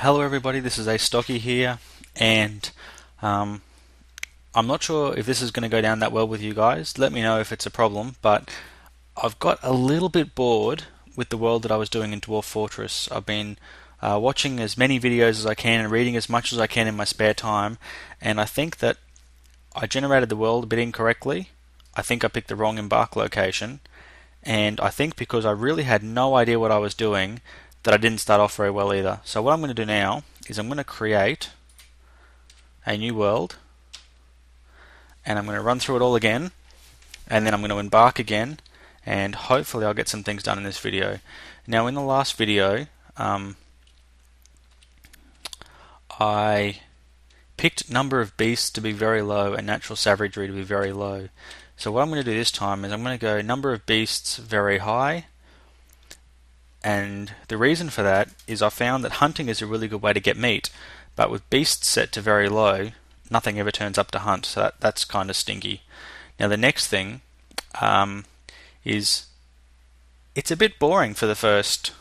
Hello everybody, this is Astocky here, and I'm not sure if this is going to go down that well with you guys. Let me know if it's a problem, but I've got a little bit bored with the world that I was doing in Dwarf Fortress. I've been watching as many videos as I can and reading as much as I can in my spare time, and I think that I generated the world a bit incorrectly. I think I picked the wrong Embark location, and I think because I really had no idea what I was doing, that I didn't start off very well either. So what I'm going to do now is I'm going to create a new world, and I'm going to run through it all again, and then I'm going to embark again, and hopefully I'll get some things done in this video. Now in the last video I picked number of beasts to be very low and natural savagery to be very low. So what I'm going to do this time is I'm going to go number of beasts very high, and the reason for that is I found that hunting is a really good way to get meat, but with beasts set to very low, nothing ever turns up to hunt, so that's kind of stinky. Now the next thing is it's a bit boring for the first,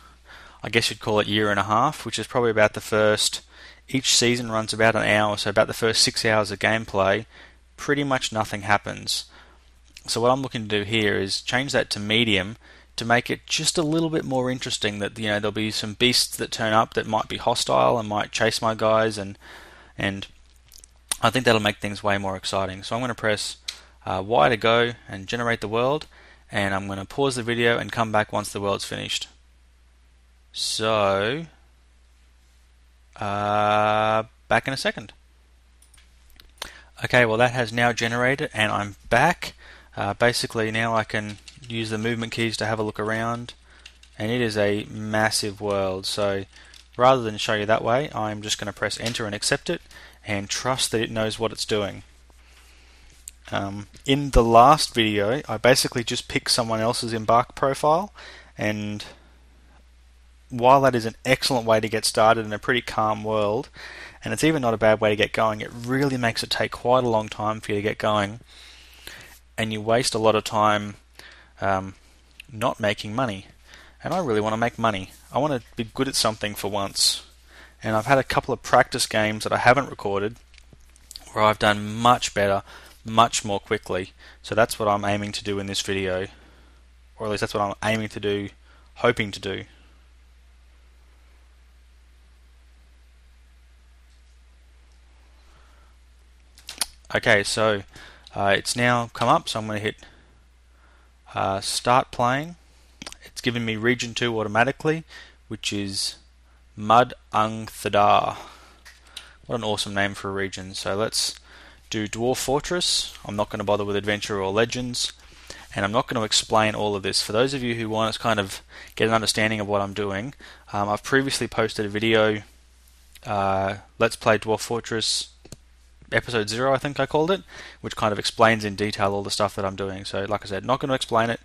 I guess you'd call it, year and a half, which is probably about the first, each season runs about an hour, so about the first 6 hours of gameplay, pretty much nothing happens. So what I'm looking to do here is change that to medium, to make it just a little bit more interesting, that there'll be some beasts that turn up that might be hostile and might chase my guys, and I think that'll make things way more exciting. So I'm going to press Y to go and generate the world, and I'm going to pause the video and come back once the world's finished. So back in a second. Okay, well that has now generated and I'm back. Basically now I can use the movement keys to have a look around, and it is a massive world. So rather than show you that way, I'm just going to press enter and accept it and trust that it knows what it's doing. In the last video I basically just picked someone else's Embark profile, and while that is an excellent way to get started in a pretty calm world, and it's even not a bad way to get going, it really makes it take quite a long time for you to get going, and you waste a lot of time not making money. And I really want to make money. I want to be good at something for once, and I've had a couple of practice games that I haven't recorded where I've done much better, much more quickly. So that's what I'm aiming to do in this video, or at least that's what I'm aiming to do, hoping to do. Okay, so it's now come up, so I'm going to hit start playing. It's given me region 2 automatically, which is Mud Ung Thadar. What an awesome name for a region. So let's do Dwarf Fortress. I'm not going to bother with Adventure or Legends, and I'm not going to explain all of this. For those of you who want to kind of get an understanding of what I'm doing, I've previously posted a video, Let's Play Dwarf Fortress Episode 0, I think I called it, which kind of explains in detail all the stuff that I'm doing. So like I said, not going to explain it,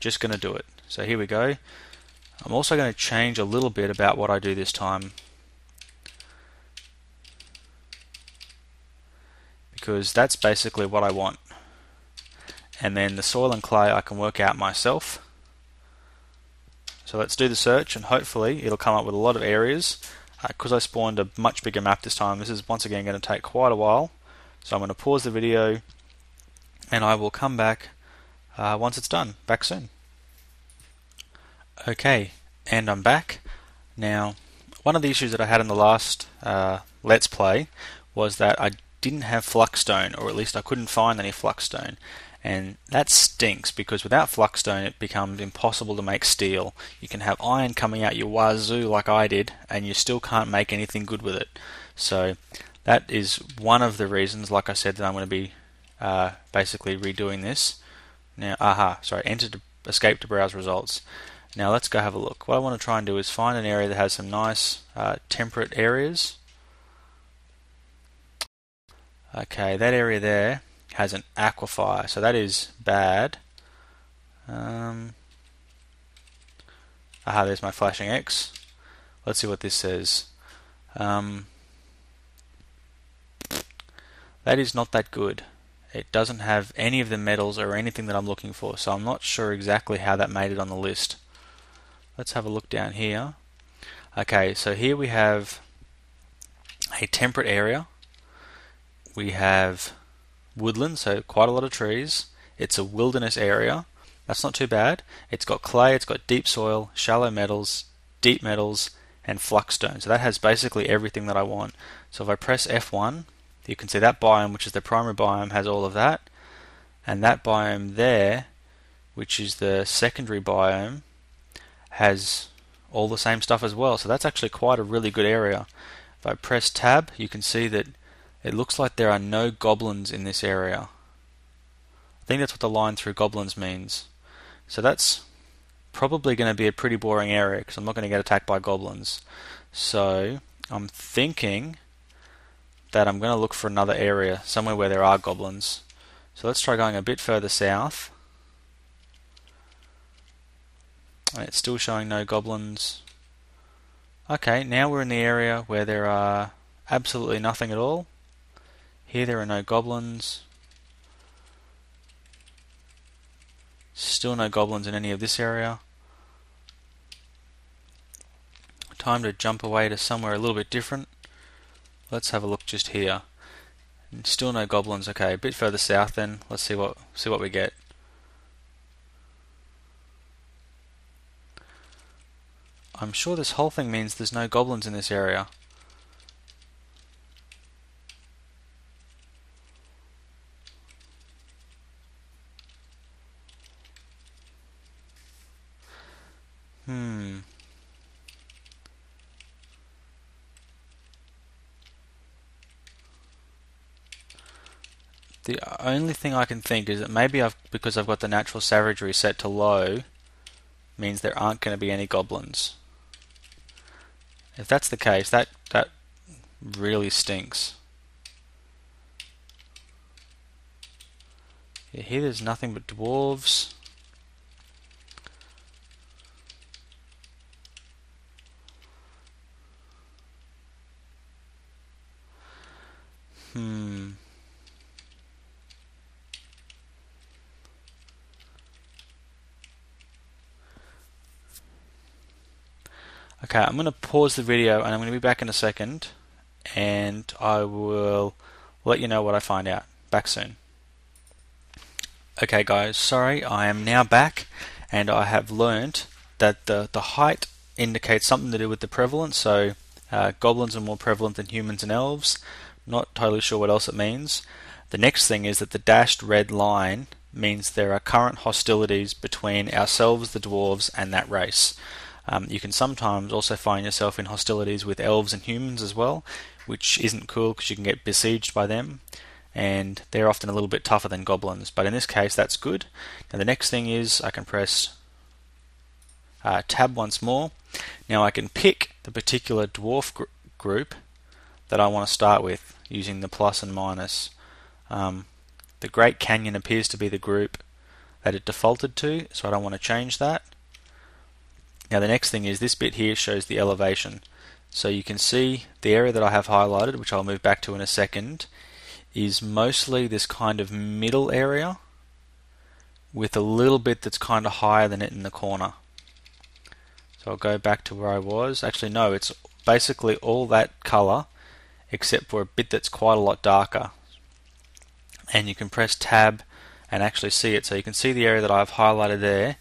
just going to do it. So here we go. I'm also going to change a little bit about what I do this time, because that's basically what I want. And then the soil and clay I can work out myself. So let's do the search, and hopefully it'll come up with a lot of areas. Because I spawned a much bigger map this time, this is once again going to take quite a while. So I'm going to pause the video and I will come back once it's done. Back soon. Okay, and I'm back. Now, one of the issues that I had in the last Let's Play was that I didn't have Fluxstone, or at least I couldn't find any Fluxstone. And that stinks, because without Fluxstone it becomes impossible to make steel. You can have iron coming out your wazoo like I did, and you still can't make anything good with it. So that is one of the reasons, like I said, that I'm going to be basically redoing this. Now, enter to escape to browse results. Now let's go have a look. What I want to try and do is find an area that has some nice temperate areas. Okay, that area there has an aquifer, so that is bad. There's my flashing X. Let's see what this says. That is not that good. It doesn't have any of the metals or anything that I'm looking for, so I'm not sure exactly how that made it on the list. Let's have a look down here. Okay, so here we have a temperate area. We have woodland, so quite a lot of trees. It's a wilderness area. That's not too bad. It's got clay, it's got deep soil, shallow metals, deep metals, and fluxstone. So that has basically everything that I want. So if I press F1, you can see that biome, which is the primary biome, has all of that. And that biome there, which is the secondary biome, has all the same stuff as well. So that's actually quite a really good area. If I press tab, you can see that it looks like there are no goblins in this area. I think that's what the line through goblins means. So that's probably going to be a pretty boring area because I'm not going to get attacked by goblins. So I'm thinking that I'm going to look for another area, somewhere where there are goblins. So let's try going a bit further south. And it's still showing no goblins. Okay, now we're in the area where there are absolutely nothing at all. Here there are no goblins. Still no goblins in any of this area. Time to jump away to somewhere a little bit different. Let's have a look just here. Still no goblins. Okay, a bit further south then. Let's see what we get. I'm sure this whole thing means there's no goblins in this area. The only thing I can think is that maybe because I've got the natural savagery set to low, means there aren't going to be any goblins. If that's the case, that really stinks. Yeah, here there's nothing but dwarves. Okay, I'm going to pause the video and I'm going to be back in a second and I will let you know what I find out. Back soon. Okay guys, sorry, I am now back and I have learnt that the height indicates something to do with the prevalence, so goblins are more prevalent than humans and elves. Not totally sure what else it means. The next thing is that the dashed red line means there are current hostilities between ourselves, the dwarves, and that race. You can sometimes also find yourself in hostilities with elves and humans as well, which isn't cool because you can get besieged by them, and they're often a little bit tougher than goblins, but in this case that's good. Now the next thing is I can press tab once more. Now I can pick the particular dwarf group that I want to start with using the plus and minus. The Great Canyon appears to be the group that it defaulted to, so I don't want to change that. Now the next thing is this bit here shows the elevation. So you can see the area that I have highlighted, which I'll move back to in a second, is mostly this kind of middle area with a little bit that's kind of higher than it in the corner. So I'll go back to where I was. Actually no, it's basically all that colour except for a bit that's quite a lot darker. And you can press tab and actually see it. So you can see the area that I've highlighted there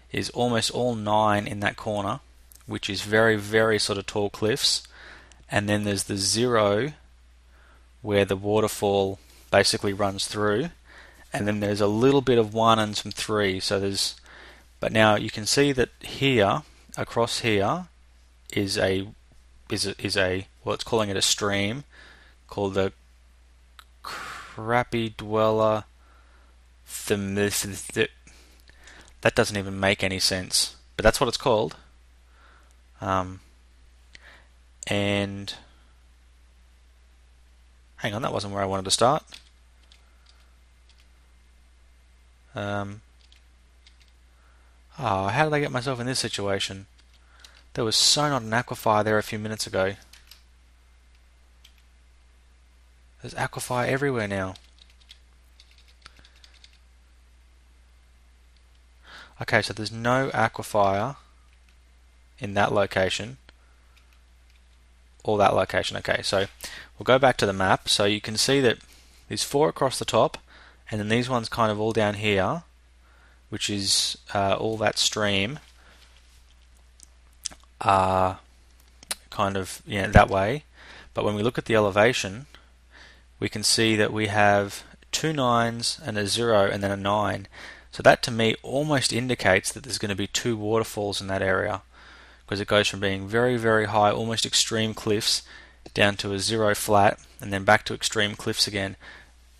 is almost all 9 in that corner, which is very, very sort of tall cliffs. And then there's the 0 where the waterfall basically runs through. And then there's a little bit of 1 and some 3. So there's, but now you can see that here, across here, is a well, it's calling it a stream called the Crappy Dweller. That doesn't even make any sense, but that's what it's called. And hang on, that wasn't where I wanted to start. How did I get myself in this situation? There was so not an aquifer there a few minutes ago. There's aquifer everywhere now. Okay, so there's no aquifer in that location. or that location. Okay, so we'll go back to the map. So you can see that there's 4 across the top, and then these ones kind of all down here, which is all that stream, are kind of that way. But when we look at the elevation, we can see that we have 2 9s and a 0 and then a 9. So that to me almost indicates that there's going to be 2 waterfalls in that area, because it goes from being very, very high, almost extreme cliffs, down to a 0 flat, and then back to extreme cliffs again.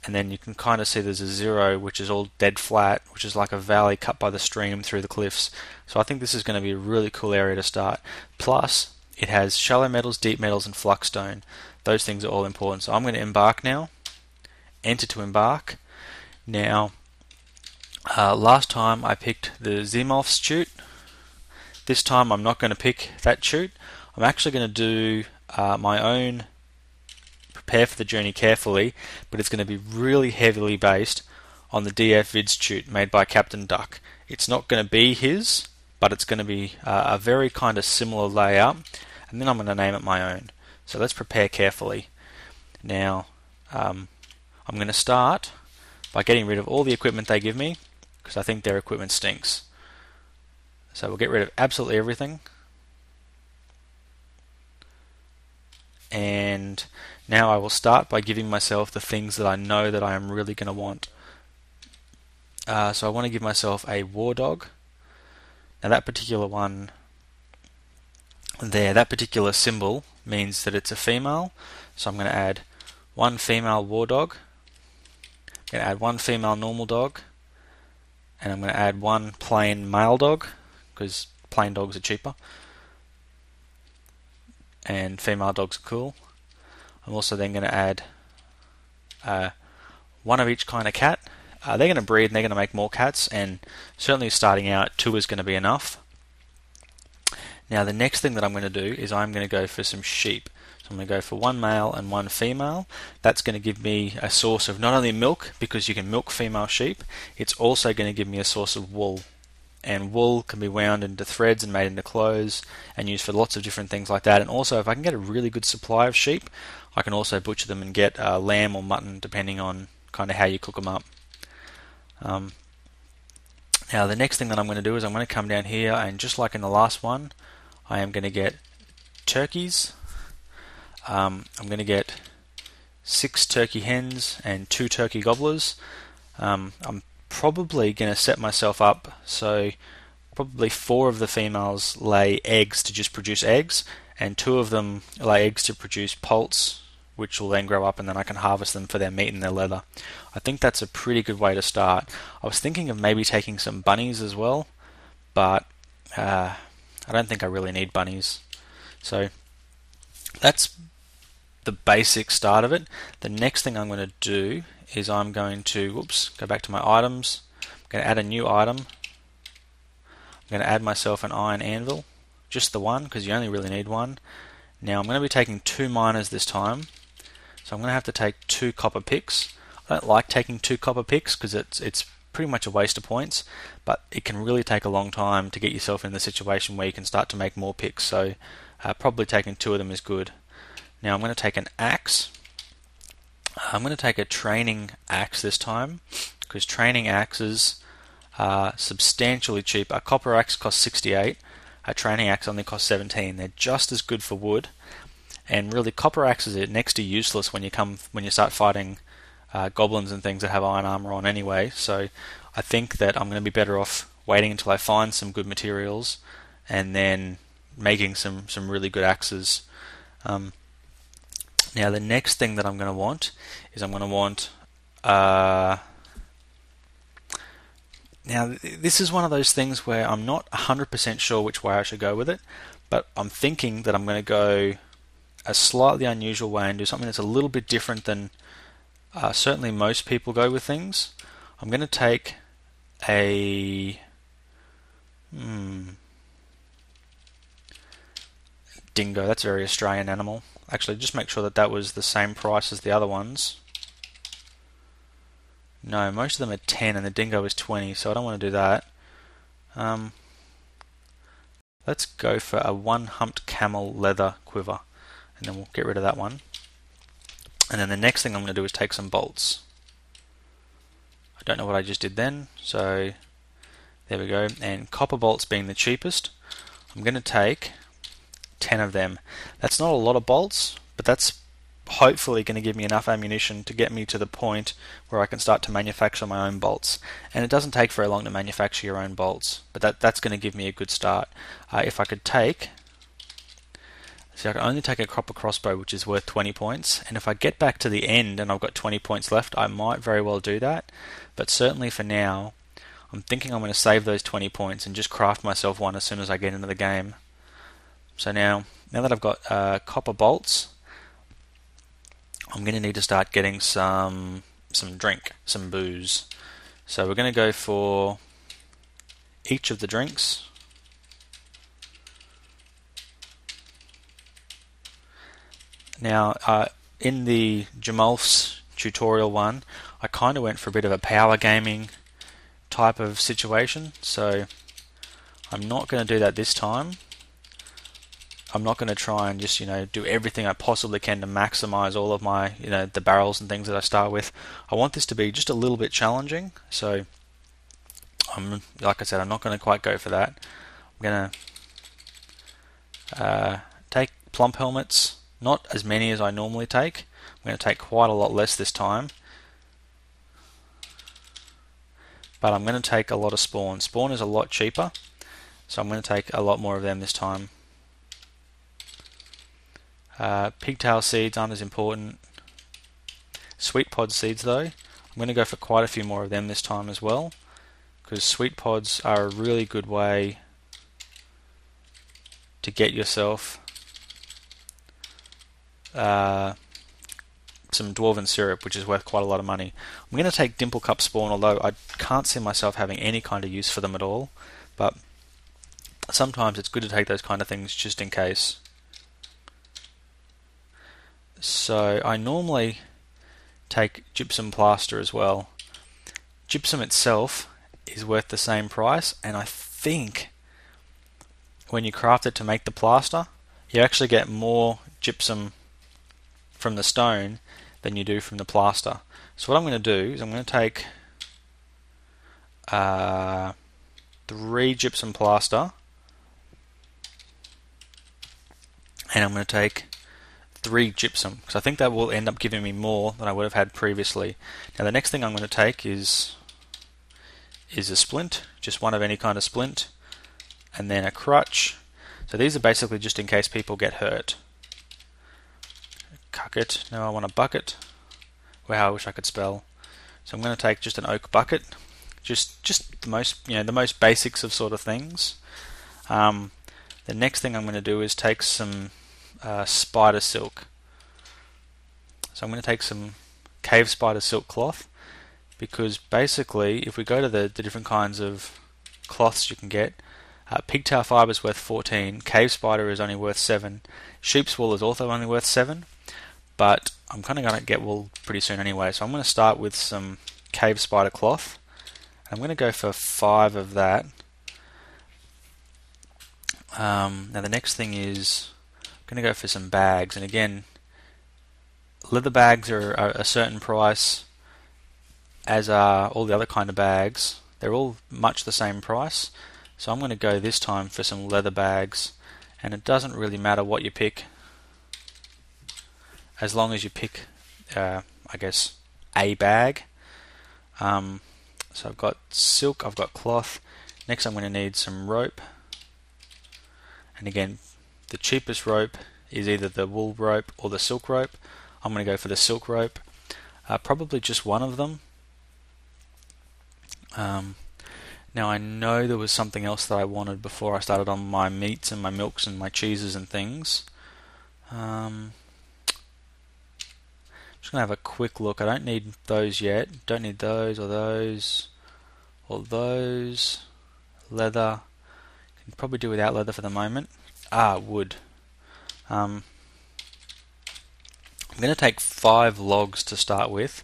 And then you can kind of see there's a 0 which is all dead flat, which is like a valley cut by the stream through the cliffs. So I think this is going to be a really cool area to start. Plus, it has shallow metals, deep metals, and flux-stone. Those things are all important. So I'm going to embark now. Enter to embark. Now, last time I picked the Zimolf's chute. This time I'm not going to pick that chute. I'm actually going to do my own prepare for the journey carefully, but it's going to be really heavily based on the DF Vids chute made by Captain Duck. It's not going to be his, but it's going to be a very kind of similar layout, and then I'm going to name it my own. So let's prepare carefully. Now, I'm going to start by getting rid of all the equipment they give me, because I think their equipment stinks. So we'll get rid of absolutely everything. And now I will start by giving myself the things that I know that I am really going to want. So I want to give myself a war dog. Now that particular one there, that particular symbol means that it's a female. So I'm going to add 1 female war dog. I'm going to add 1 female normal dog. And I'm going to add 1 plain male dog, because plain dogs are cheaper. And female dogs are cool. I'm also then going to add 1 of each kind of cat. They're going to breed and they're going to make more cats, and certainly starting out 2 is going to be enough. Now the next thing that I'm going to do is I'm going to go for some sheep. So I'm going to go for 1 male and 1 female. That's going to give me a source of not only milk, because you can milk female sheep, it's also going to give me a source of wool. And wool can be wound into threads and made into clothes and used for lots of different things like that. And also, if I can get a really good supply of sheep, I can also butcher them and get lamb or mutton, depending on kind of how you cook them up. Now the next thing that I'm going to do is I'm going to come down here, and just like in the last one, I am going to get turkeys. I'm going to get 6 turkey hens and 2 turkey gobblers. I'm probably going to set myself up so probably 4 of the females lay eggs to just produce eggs, and 2 of them lay eggs to produce poults, which will then grow up, and then I can harvest them for their meat and their leather. I think that's a pretty good way to start. I was thinking of maybe taking some bunnies as well, but I don't think I really need bunnies. So that's the basic start of it. The next thing I'm going to do is I'm going to go back to my items. I'm going to add a new item. I'm going to add myself an iron anvil, just the 1, because you only really need 1. Now I'm going to be taking 2 miners this time, so I'm going to have to take 2 copper picks. I don't like taking 2 copper picks because it's pretty much a waste of points, but it can really take a long time to get yourself in the situation where you can start to make more picks, so probably taking 2 of them is good. Now I'm going to take an axe. I'm going to take a training axe this time, because training axes are substantially cheap. A copper axe costs 68, a training axe only costs 17. They're just as good for wood, and really copper axes are next to useless when you start fighting goblins and things that have iron armor on anyway. So I think that I'm going to be better off waiting until I find some good materials and then making some really good axes. Now the next thing that I'm going to want is now this is one of those things where I'm not 100% sure which way I should go with it, but I'm thinking that I'm going to go a slightly unusual way and do something that's a little bit different than certainly most people go with things. I'm going to take a dingo. That's a very Australian animal. Actually, just make sure that that was the same price as the other ones. No, most of them are 10 and the dingo is 20, so I don't want to do that. Let's go for a 1 humped camel leather quiver. and then we'll get rid of that one. And then the next thing I'm going to do is take some bolts. I don't know what I just did then, so there we go. And copper bolts being the cheapest, I'm going to take 10 of them. That's not a lot of bolts, but that's hopefully going to give me enough ammunition to get me to the point where I can start to manufacture my own bolts. And it doesn't take very long to manufacture your own bolts, but that's going to give me a good start. If I could take, see, I can only take a copper crossbow, which is worth 20 points, and if I get back to the end and I've got 20 points left, I might very well do that, but certainly for now I'm thinking I'm going to save those 20 points and just craft myself one as soon as I get into the game. So now that I've got copper bolts, I'm going to need to start getting some drink, some booze. So we're going to go for each of the drinks. Now, in the Jamulf's tutorial one, I kind of went for a bit of a power gaming type of situation, so I'm not going to do that this time. I'm not going to try and just, do everything I possibly can to maximize all of my, the barrels and things that I start with. I want this to be just a little bit challenging, so like I said, I'm not going to quite go for that. I'm going to take plump helmets, not as many as I normally take. I'm going to take quite a lot less this time, but I'm going to take a lot of spawn. Spawn is a lot cheaper, so I'm going to take a lot more of them this time. Pigtail seeds aren't as important. Sweet pod seeds though, I'm going to go for quite a few more of them this time as well, because sweet pods are a really good way to get yourself some dwarven syrup, which is worth quite a lot of money. I'm going to take dimple cup spawn, although I can't see myself having any kind of use for them at all, but sometimes it's good to take those kind of things just in case. So I normally take gypsum plaster as well. Gypsum itself is worth the same price, and I think when you craft it to make the plaster, you actually get more gypsum from the stone than you do from the plaster. So what I'm going to do is I'm going to take 3 gypsum plaster, and I'm going to take 3 gypsum, because I think that will end up giving me more than I would have had previously. Now the next thing I'm going to take is a splint, just one of any kind of splint, and then a crutch. So these are basically just in case people get hurt. Cucket, now I want a bucket. Wow, I wish I could spell. So I'm going to take just an oak bucket, just the most, the most basics of sort of things. The next thing I'm going to do is take some spider silk. So I'm going to take some cave spider silk cloth, because basically if we go to the different kinds of cloths you can get, pigtail fibre is worth 14, cave spider is only worth 7, sheep's wool is also only worth 7, but I'm kind of going to get wool pretty soon anyway, so I'm going to start with some cave spider cloth. I'm going to go for 5 of that. Now the next thing is I'm going to go for some bags, and again, leather bags are a certain price, as are all the other kind of bags. They're all much the same price, so I'm going to go this time for some leather bags, and it doesn't really matter what you pick, as long as you pick, I guess, a bag. So I've got silk, I've got cloth. Next I'm going to need some rope, and again, the cheapest rope is either the wool rope or the silk rope. I'm going to go for the silk rope, probably just one of them. Now I know there was something else that I wanted before I started on my meats and my milks and my cheeses and things. Just going to have a quick look. I don't need those yet. Don't need those or those or those. Leather. Can probably do without leather for the moment. Wood. I'm going to take 5 logs to start with,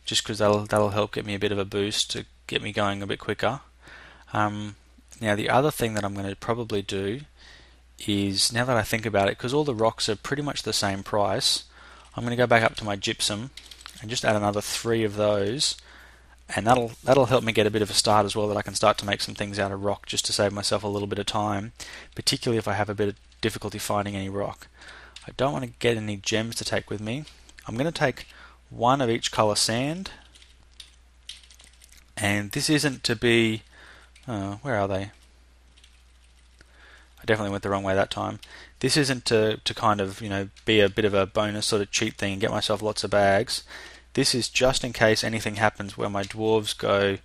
just because that'll help get me a bit of a boost to get me going a bit quicker. Now the other thing that I'm going to probably do is, now that I think about it, because all the rocks are pretty much the same price, I'm going to go back up to my gypsum and just add another 3 of those, and that'll help me get a bit of a start as well, that I can start to make some things out of rock just to save myself a little bit of time, particularly if I have a bit of difficulty finding any rock. I don't want to get any gems to take with me. I'm going to take 1 of each color sand, and this isn't to be, where are they? I definitely went the wrong way that time. This isn't to kind of, be a bit of a bonus sort of cheat thing and get myself lots of bags. This is just in case anything happens where my dwarves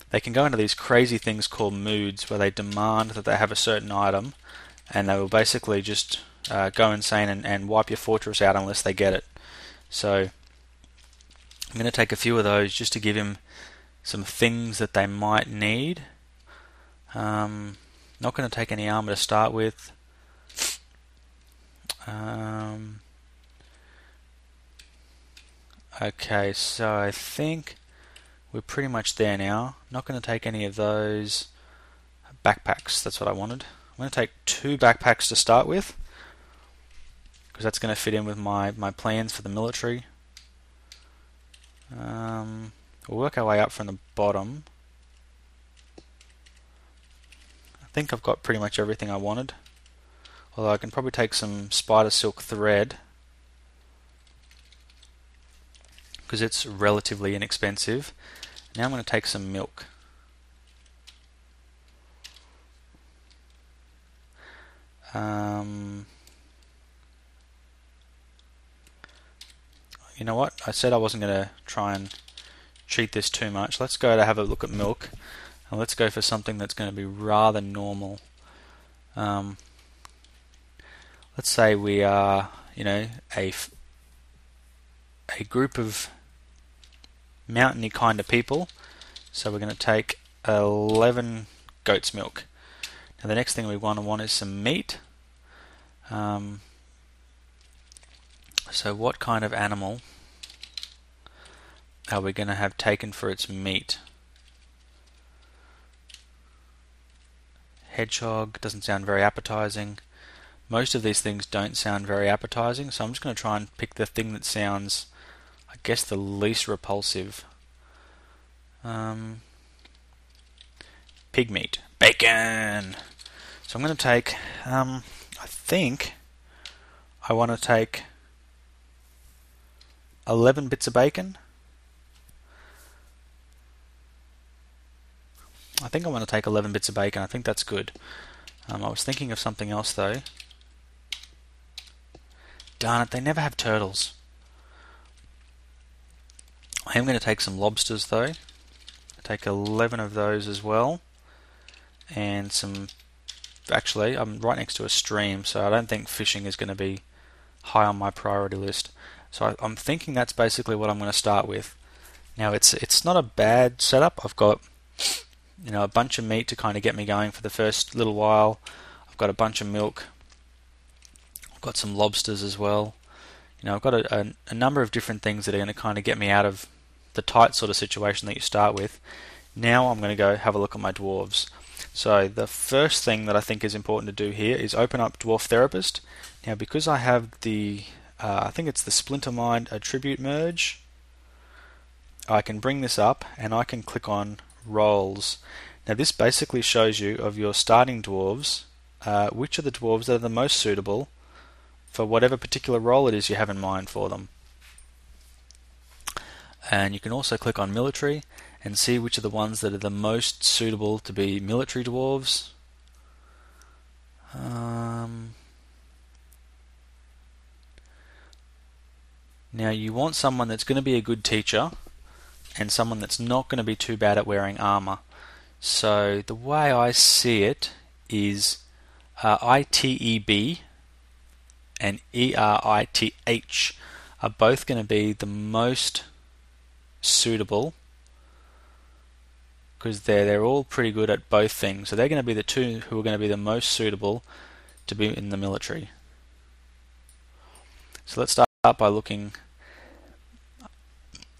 they can go into these crazy things called moods where they demand that they have a certain item, and they will basically just go insane and wipe your fortress out unless they get it. So I'm going to take a few of those just to give him some things that they might need. Not going to take any armor to start with. Okay, so I think we're pretty much there now. Not going to take any of those backpacks. That's what I wanted. I'm going to take 2 backpacks to start with, because that's going to fit in with my plans for the military. We'll work our way up from the bottom. I think I've got pretty much everything I wanted, although I can probably take some spider silk thread because it's relatively inexpensive. Now I'm going to take some milk. You know what? I said I wasn't going to try and cheat this too much. Let's go to have a look at milk, and let's go for something that's going to be rather normal. Let's say we are, a group of mountainy kind of people. So we're going to take 11 goat's milk. Now the next thing we want is some meat. So what kind of animal are we going to have taken for its meat? Hedgehog doesn't sound very appetizing. Most of these things don't sound very appetizing, so I'm just going to try and pick the thing that sounds, I guess, the least repulsive. Pig meat. Bacon! So I'm going to take, I think I want to take 11 bits of bacon. I think I want to take 11 bits of bacon. I think that's good. I was thinking of something else though. Darn it, they never have turtles. I am going to take some lobsters though. I take 11 of those as well. And some... Actually, I'm right next to a stream, so I don't think fishing is going to be high on my priority list. So I'm thinking that's basically what I'm going to start with. Now it's not a bad setup. I've got a bunch of meat to kind of get me going for the first little while. I've got a bunch of milk. I've got some lobsters as well. I've got a number of different things that are going to kind of get me out of the tight sort of situation that you start with. Now I'm going to go have a look at my dwarves. So the first thing that I think is important to do here is open up Dwarf Therapist. Now because I have the, I think it's the Splinter Mind Attribute Merge, I can bring this up and I can click on Roles. Now this basically shows you of your starting dwarves, which are the dwarves that are the most suitable for whatever particular role it is you have in mind for them. And you can also click on Military and see which are the ones that are the most suitable to be military dwarves. Now you want someone that's going to be a good teacher and someone that's not going to be too bad at wearing armor. So the way I see it is ITEB and ERITH are both going to be the most suitable, because they're all pretty good at both things. So they're going to be the two who are going to be the most suitable to be in the military. So let's start by looking.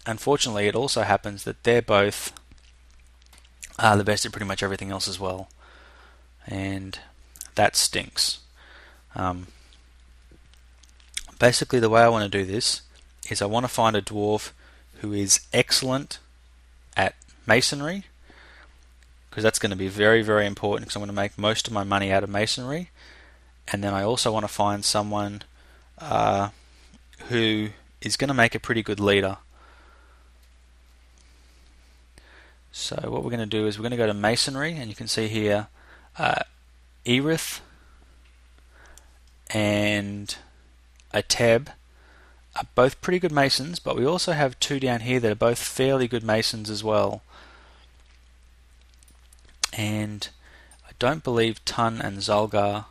Unfortunately, it also happens that they're both the best at pretty much everything else as well, and that stinks. Um, Basically, the way I want to do this is I want to find a dwarf who is excellent at masonry, because that's going to be very, very important, because I'm going to make most of my money out of masonry. And then I also want to find someone who is going to make a pretty good leader. So what we're going to do is we're going to go to masonry, and you can see here Erith and Ateb are both pretty good masons, but we also have two down here that are both fairly good masons as well. And I don't believe Tun and Zulgar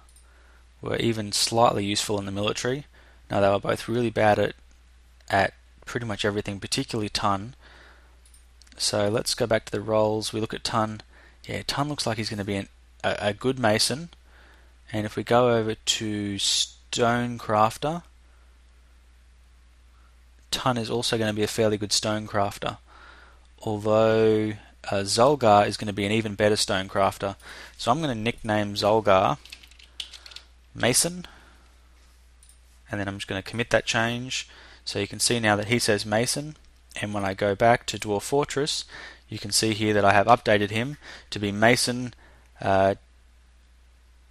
were even slightly useful in the military. No, they were both really bad at pretty much everything, particularly Tun. So let's go back to the roles. We look at Tun. Yeah, Tun looks like he's going to be a good mason. And if we go over to Stonecrafter, Tun is also going to be a fairly good stonecrafter. Although Zulgar is going to be an even better stonecrafter. So I'm going to nickname Zulgar Mason. And then I'm just going to commit that change. So you can see now that he says Mason. And when I go back to Dwarf Fortress, you can see here that I have updated him to be Mason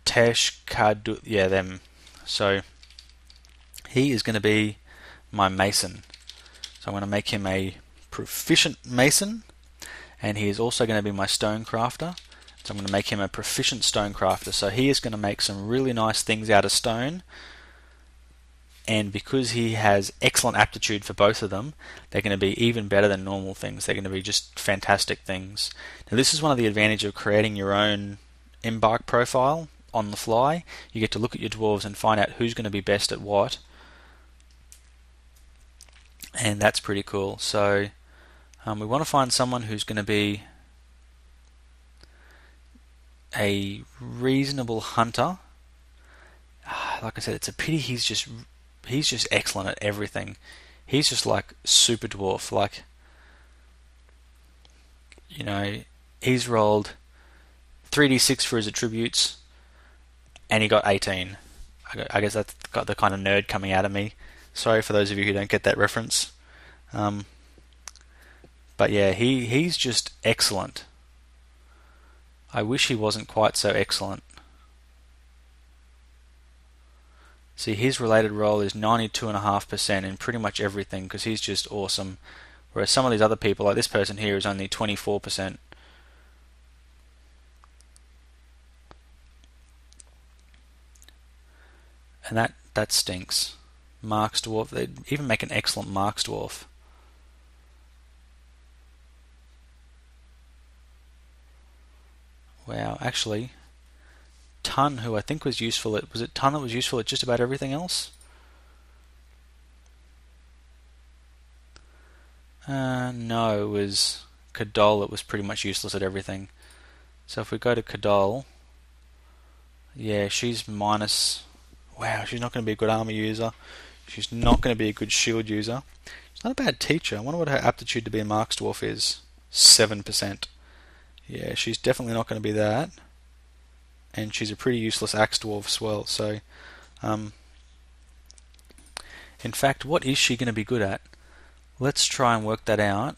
Teshkadu. Yeah, them. So he is going to be my Mason. So I'm going to make him a proficient Mason. And he is also going to be my stonecrafter. So I'm going to make him a proficient stonecrafter. So he is going to make some really nice things out of stone. And because he has excellent aptitude for both of them, they're going to be even better than normal things. They're going to be just fantastic things. Now this is one of the advantages of creating your own Embark profile on the fly. You get to look at your dwarves and find out who's going to be best at what. And that's pretty cool. So we want to find someone who's going to be a reasonable hunter. Like I said, it's a pity he's just excellent at everything. He's just like super dwarf. Like, you know, he's rolled 3d6 for his attributes, and he got 18. I guess that's got the kind of nerd coming out of me. Sorry for those of you who don't get that reference. But yeah, he's just excellent. I wish he wasn't quite so excellent. See, his related roll is 92.5% in pretty much everything, because he's just awesome. Whereas some of these other people, like this person here, is only 24%. And that stinks. Marks Dwarf, they'd even make an excellent Marks Dwarf. Wow, actually, Tun, who I think was useful at, was it Tun that was useful at just about everything else? No, it was Kadol that was pretty much useless at everything. So if we go to Kadol, yeah, she's minus. Wow, she's not going to be a good armor user. She's not going to be a good shield user. She's not a bad teacher. I wonder what her aptitude to be a Marks Dwarf is. 7%. Yeah, she's definitely not going to be that. And she's a pretty useless axe dwarf as well. So, in fact, what is she going to be good at? Let's try and work that out.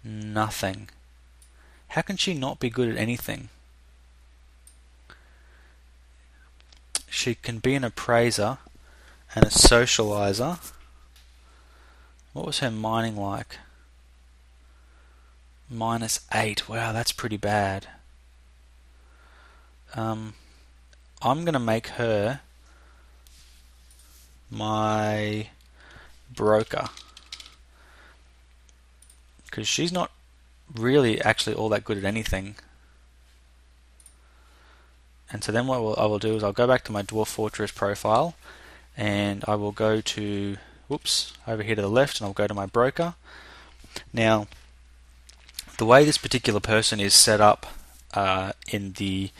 Nothing. How can she not be good at anything? She can be an appraiser and a socializer. What was her mining like? -8. Wow, that's pretty bad. I'm going to make her my broker, because she's not really actually all that good at anything. And so then what I will do is I'll go back to my Dwarf Fortress profile, and I will go to, over here to the left, and I'll go to my broker. Now, the way this particular person is set up in the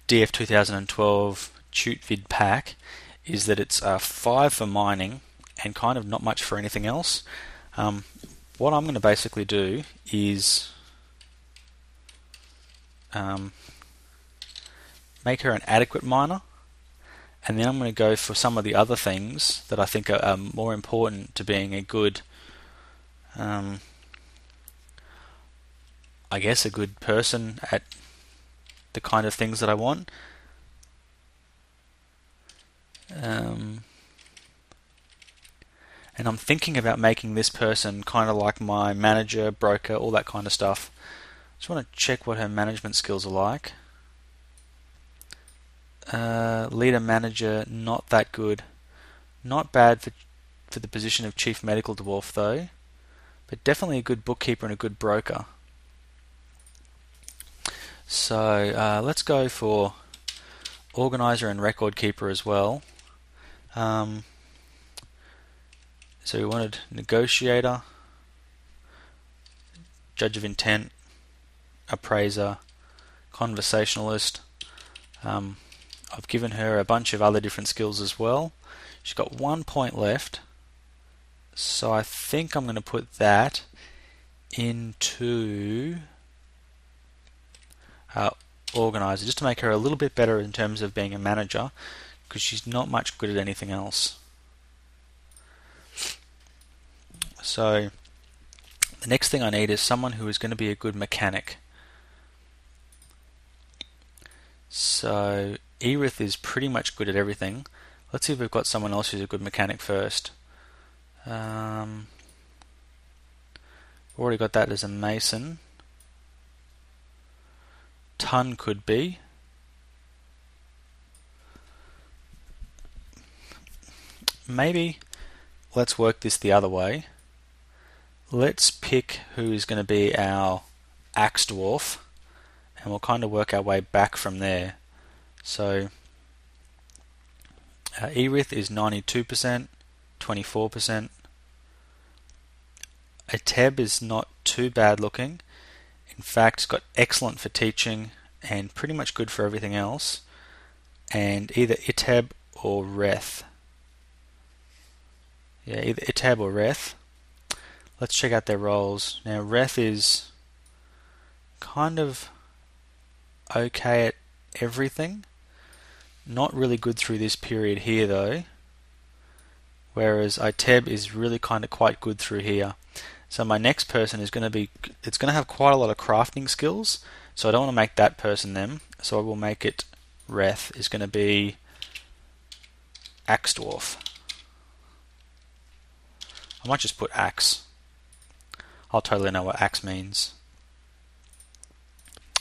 DF 2012 TuteVid pack is that it's 5 for mining and kind of not much for anything else. What I'm going to basically do is make her an adequate miner, and then I'm going to go for some of the other things that I think are more important to being a good, I guess, a good person at the kind of things that I want. And I'm thinking about making this person kind of like my manager, broker, all that kind of stuff. Just want to check what her management skills are like. Leader manager, not that good. Not bad for the position of chief medical dwarf though, but definitely a good bookkeeper and a good broker. So let's go for organizer and record keeper as well. So we wanted negotiator, judge of intent, appraiser, conversationalist. I've given her a bunch of other different skills as well. She's got 1 point left, so I think I'm going to put that into organizer, just to make her a little bit better in terms of being a manager, because she's not much good at anything else. So the next thing I need is someone who is going to be a good mechanic. So Erith is pretty much good at everything. Let's see if we've got someone else who's a good mechanic first. Already got that as a mason. Ton could be. Maybe let's work this the other way. Let's pick who is going to be our axe dwarf, and we'll kind of work our way back from there. So Erith is 92%, 24%. Ateb is not too bad looking. In fact, it's got excellent for teaching and pretty much good for everything else. And either Iteb or Reth. Yeah, either Iteb or Reth. Let's check out their roles. Now, Reth is kind of okay at everything. Not really good through this period here, though. Whereas Iteb is really kind of quite good through here. So my next person is going to be, it's going to have quite a lot of crafting skills. So I don't want to make that person them. So I will make it Reth is going to be Axe Dwarf. I might just put Axe. I'll totally know what Axe means.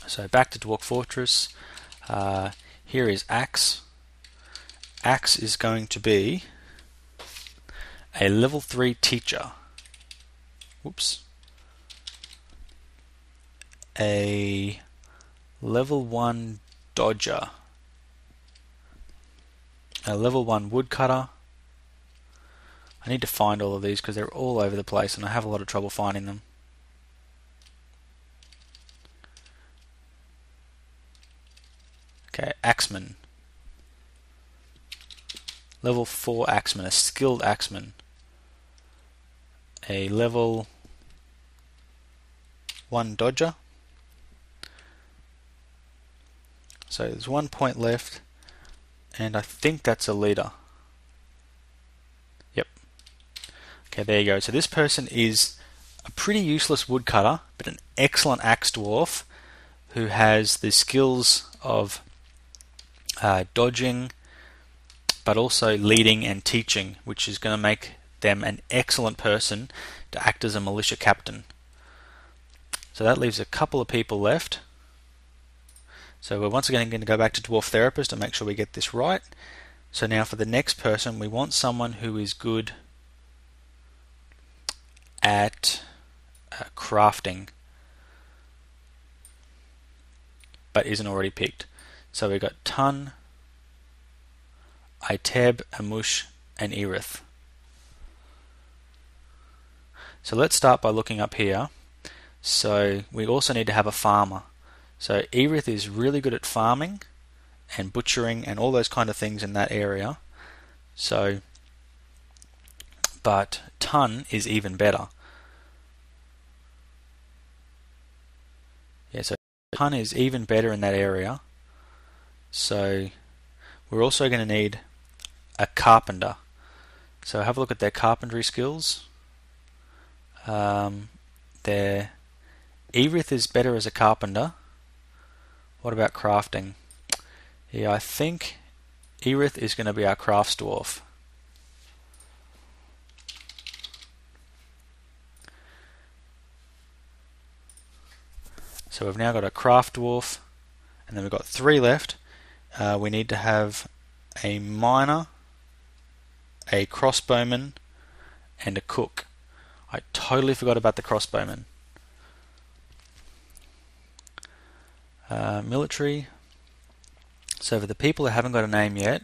So back to Dwarf Fortress. Here is Axe. Axe is going to be a level 3 teacher. Whoops. A level 1 dodger. A level 1 woodcutter. I need to find all of these because they're all over the place and I have a lot of trouble finding them. Okay, axeman. Level 4 axeman, a skilled axeman. A level 1 dodger. So there's 1 point left, and I think that's a leader. Yep. Okay, there you go. So this person is a pretty useless woodcutter, but an excellent axe dwarf who has the skills of dodging, but also leading and teaching, which is going to make them an excellent person to act as a militia captain. So that leaves a couple of people left. So we're once again going to go back to Dwarf Therapist and make sure we get this right. So now for the next person, we want someone who is good at crafting, but isn't already picked. So we've got Tun, Iteb, Amush, and Erith. So let's start by looking up here. So we also need to have a farmer. So Erith is really good at farming and butchering and all those kind of things in that area. So, but Tun is even better. Yeah, so Tun is even better in that area. So we're also going to need a carpenter. So have a look at their carpentry skills. Their Erith is better as a carpenter. What about crafting? Yeah, I think Erith is going to be our crafts dwarf. So we've now got a craft dwarf, and then we've got 3 left. We need to have a miner, a crossbowman, and a cook. I totally forgot about the crossbowman. Military. So for the people that haven't got a name yet,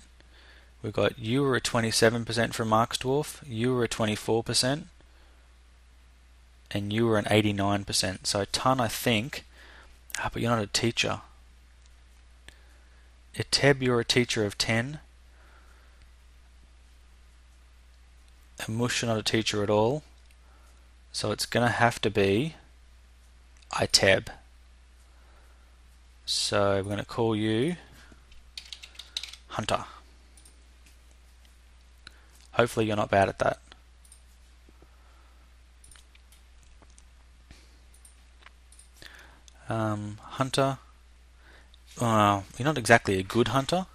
we've got you are a 27% for Mark's dwarf, you are a 24%, and you are an 89%. So Ton, I think, but you're not a teacher. Eteb, you're a teacher of 10. Amush, you're not a teacher at all. So it's going to have to be Iteb. So we're going to call you Hunter. Hopefully you're not bad at that. Hunter. You're not exactly a good hunter,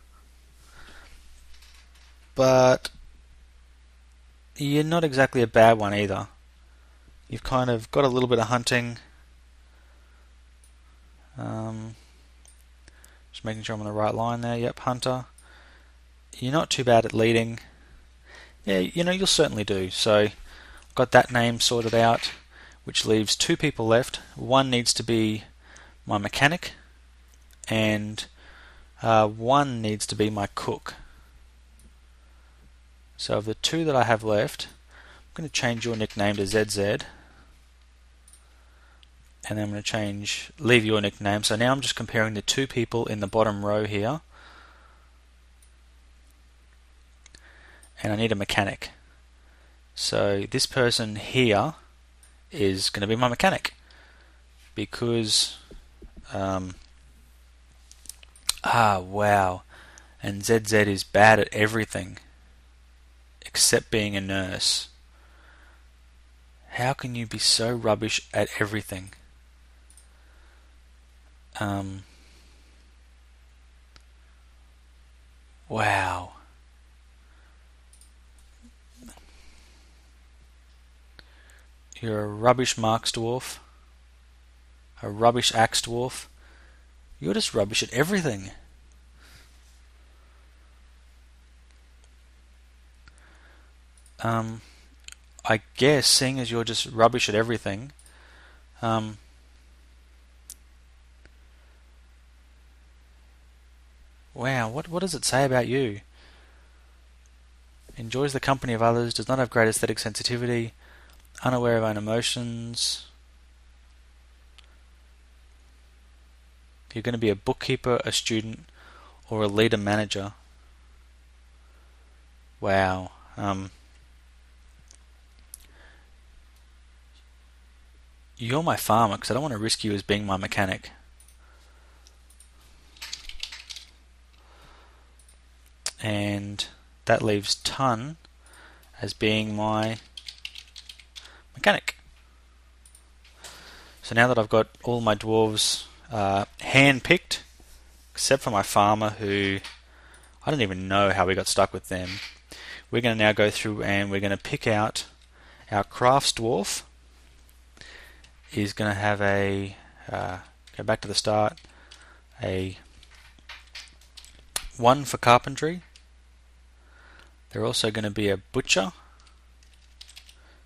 but you're not exactly a bad one either. You've kind of got a little bit of hunting. Just making sure I'm on the right line there. Yep, hunter. You're not too bad at leading. Yeah, you'll certainly do. So I've got that name sorted out, which leaves 2 people left. One needs to be my mechanic, and one needs to be my cook. So of the 2 that I have left, I'm going to change your nickname to ZZ, and then I'm going to leave your nickname. So now I'm just comparing the 2 people in the bottom row here, and I need a mechanic. So this person here is going to be my mechanic, because wow, and ZZ is bad at everything except being a nurse. How can you be so rubbish at everything? Wow. You're a rubbish Marks dwarf, a rubbish axe dwarf. You're just rubbish at everything. I guess, seeing as you're just rubbish at everything, wow, what does it say about you? Enjoys the company of others, does not have great aesthetic sensitivity, unaware of own emotions. You're going to be a bookkeeper, a student, or a leader manager. Wow. You're my farmer, because I don't want to risk you as being my mechanic. And that leaves Ton as being my mechanic. So now that I've got all my dwarves hand-picked, except for my farmer, who I don't even know how we got stuck with them, we're going to now go through and we're going to pick out our crafts dwarf. Is going to have a, go back to the start, a 1 for carpentry. They're also going to be a butcher,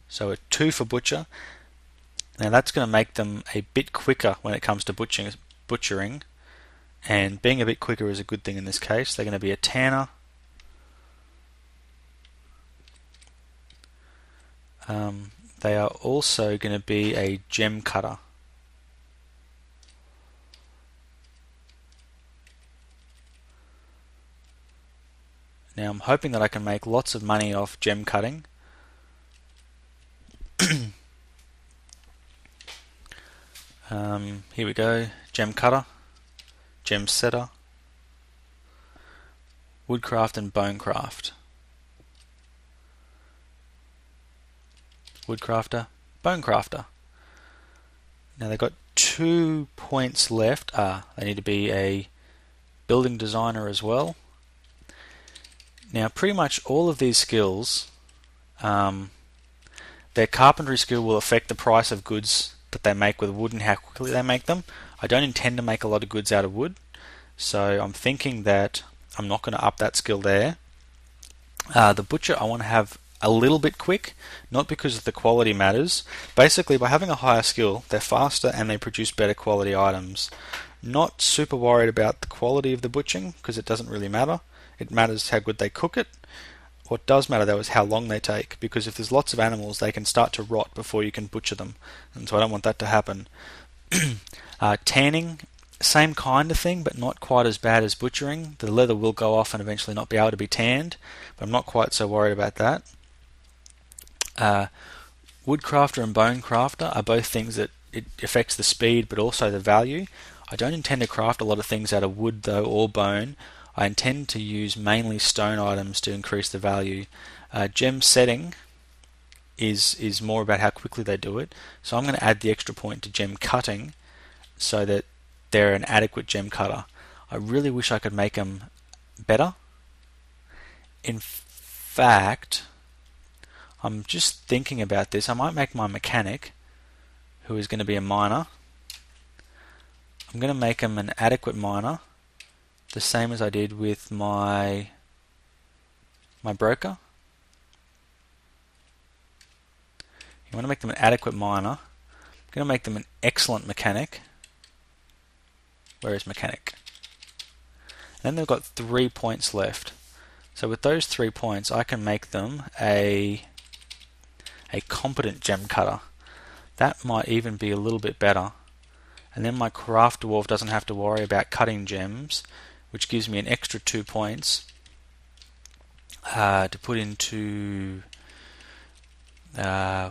so a 2 for butcher. Now that's going to make them a bit quicker when it comes to butchering, and being a bit quicker is a good thing in this case. They're going to be a tanner. They are also going to be a gem cutter. Now I'm hoping that I can make lots of money off gem cutting. Here we go, gem cutter, gem setter. woodcraft and bonecraft. Woodcrafter, bonecrafter. Now they've got 2 points left. They need to be a building designer as well. Now pretty much all of these skills, their carpentry skill will affect the price of goods that they make with wood and how quickly they make them. I don't intend to make a lot of goods out of wood, so I'm thinking that I'm not going to up that skill there. The butcher I want to have a little bit quick, not because the quality matters. Basically, by having a higher skill, they're faster and they produce better quality items. Not super worried about the quality of the butchering, because it doesn't really matter. It matters how good they cook it. What does matter though is how long they take, because if there's lots of animals, they can start to rot before you can butcher them, and so I don't want that to happen. Tanning, same kind of thing, but not quite as bad as butchering. The leather will go off and eventually not be able to be tanned, but I'm not quite so worried about that. Woodcrafter and bonecrafter are both things that it affects the speed but also the value. I don't intend to craft a lot of things out of wood though, or bone. I intend to use mainly stone items to increase the value. Gem setting is more about how quickly they do it, so I'm going to add the extra point to gem cutting so that they're an adequate gem cutter. I really wish I could make them better. In fact, I'm just thinking about this. I might make my mechanic, who is going to be a miner, I'm going to make him an adequate miner, the same as I did with my broker. You want to make them an adequate miner. I'm going to make them an excellent mechanic. Where is mechanic? And then they've got 3 points left. So with those 3 points, I can make them a competent gem cutter. That might even be a little bit better. And then my craft dwarf doesn't have to worry about cutting gems, which gives me an extra 2 points to put into I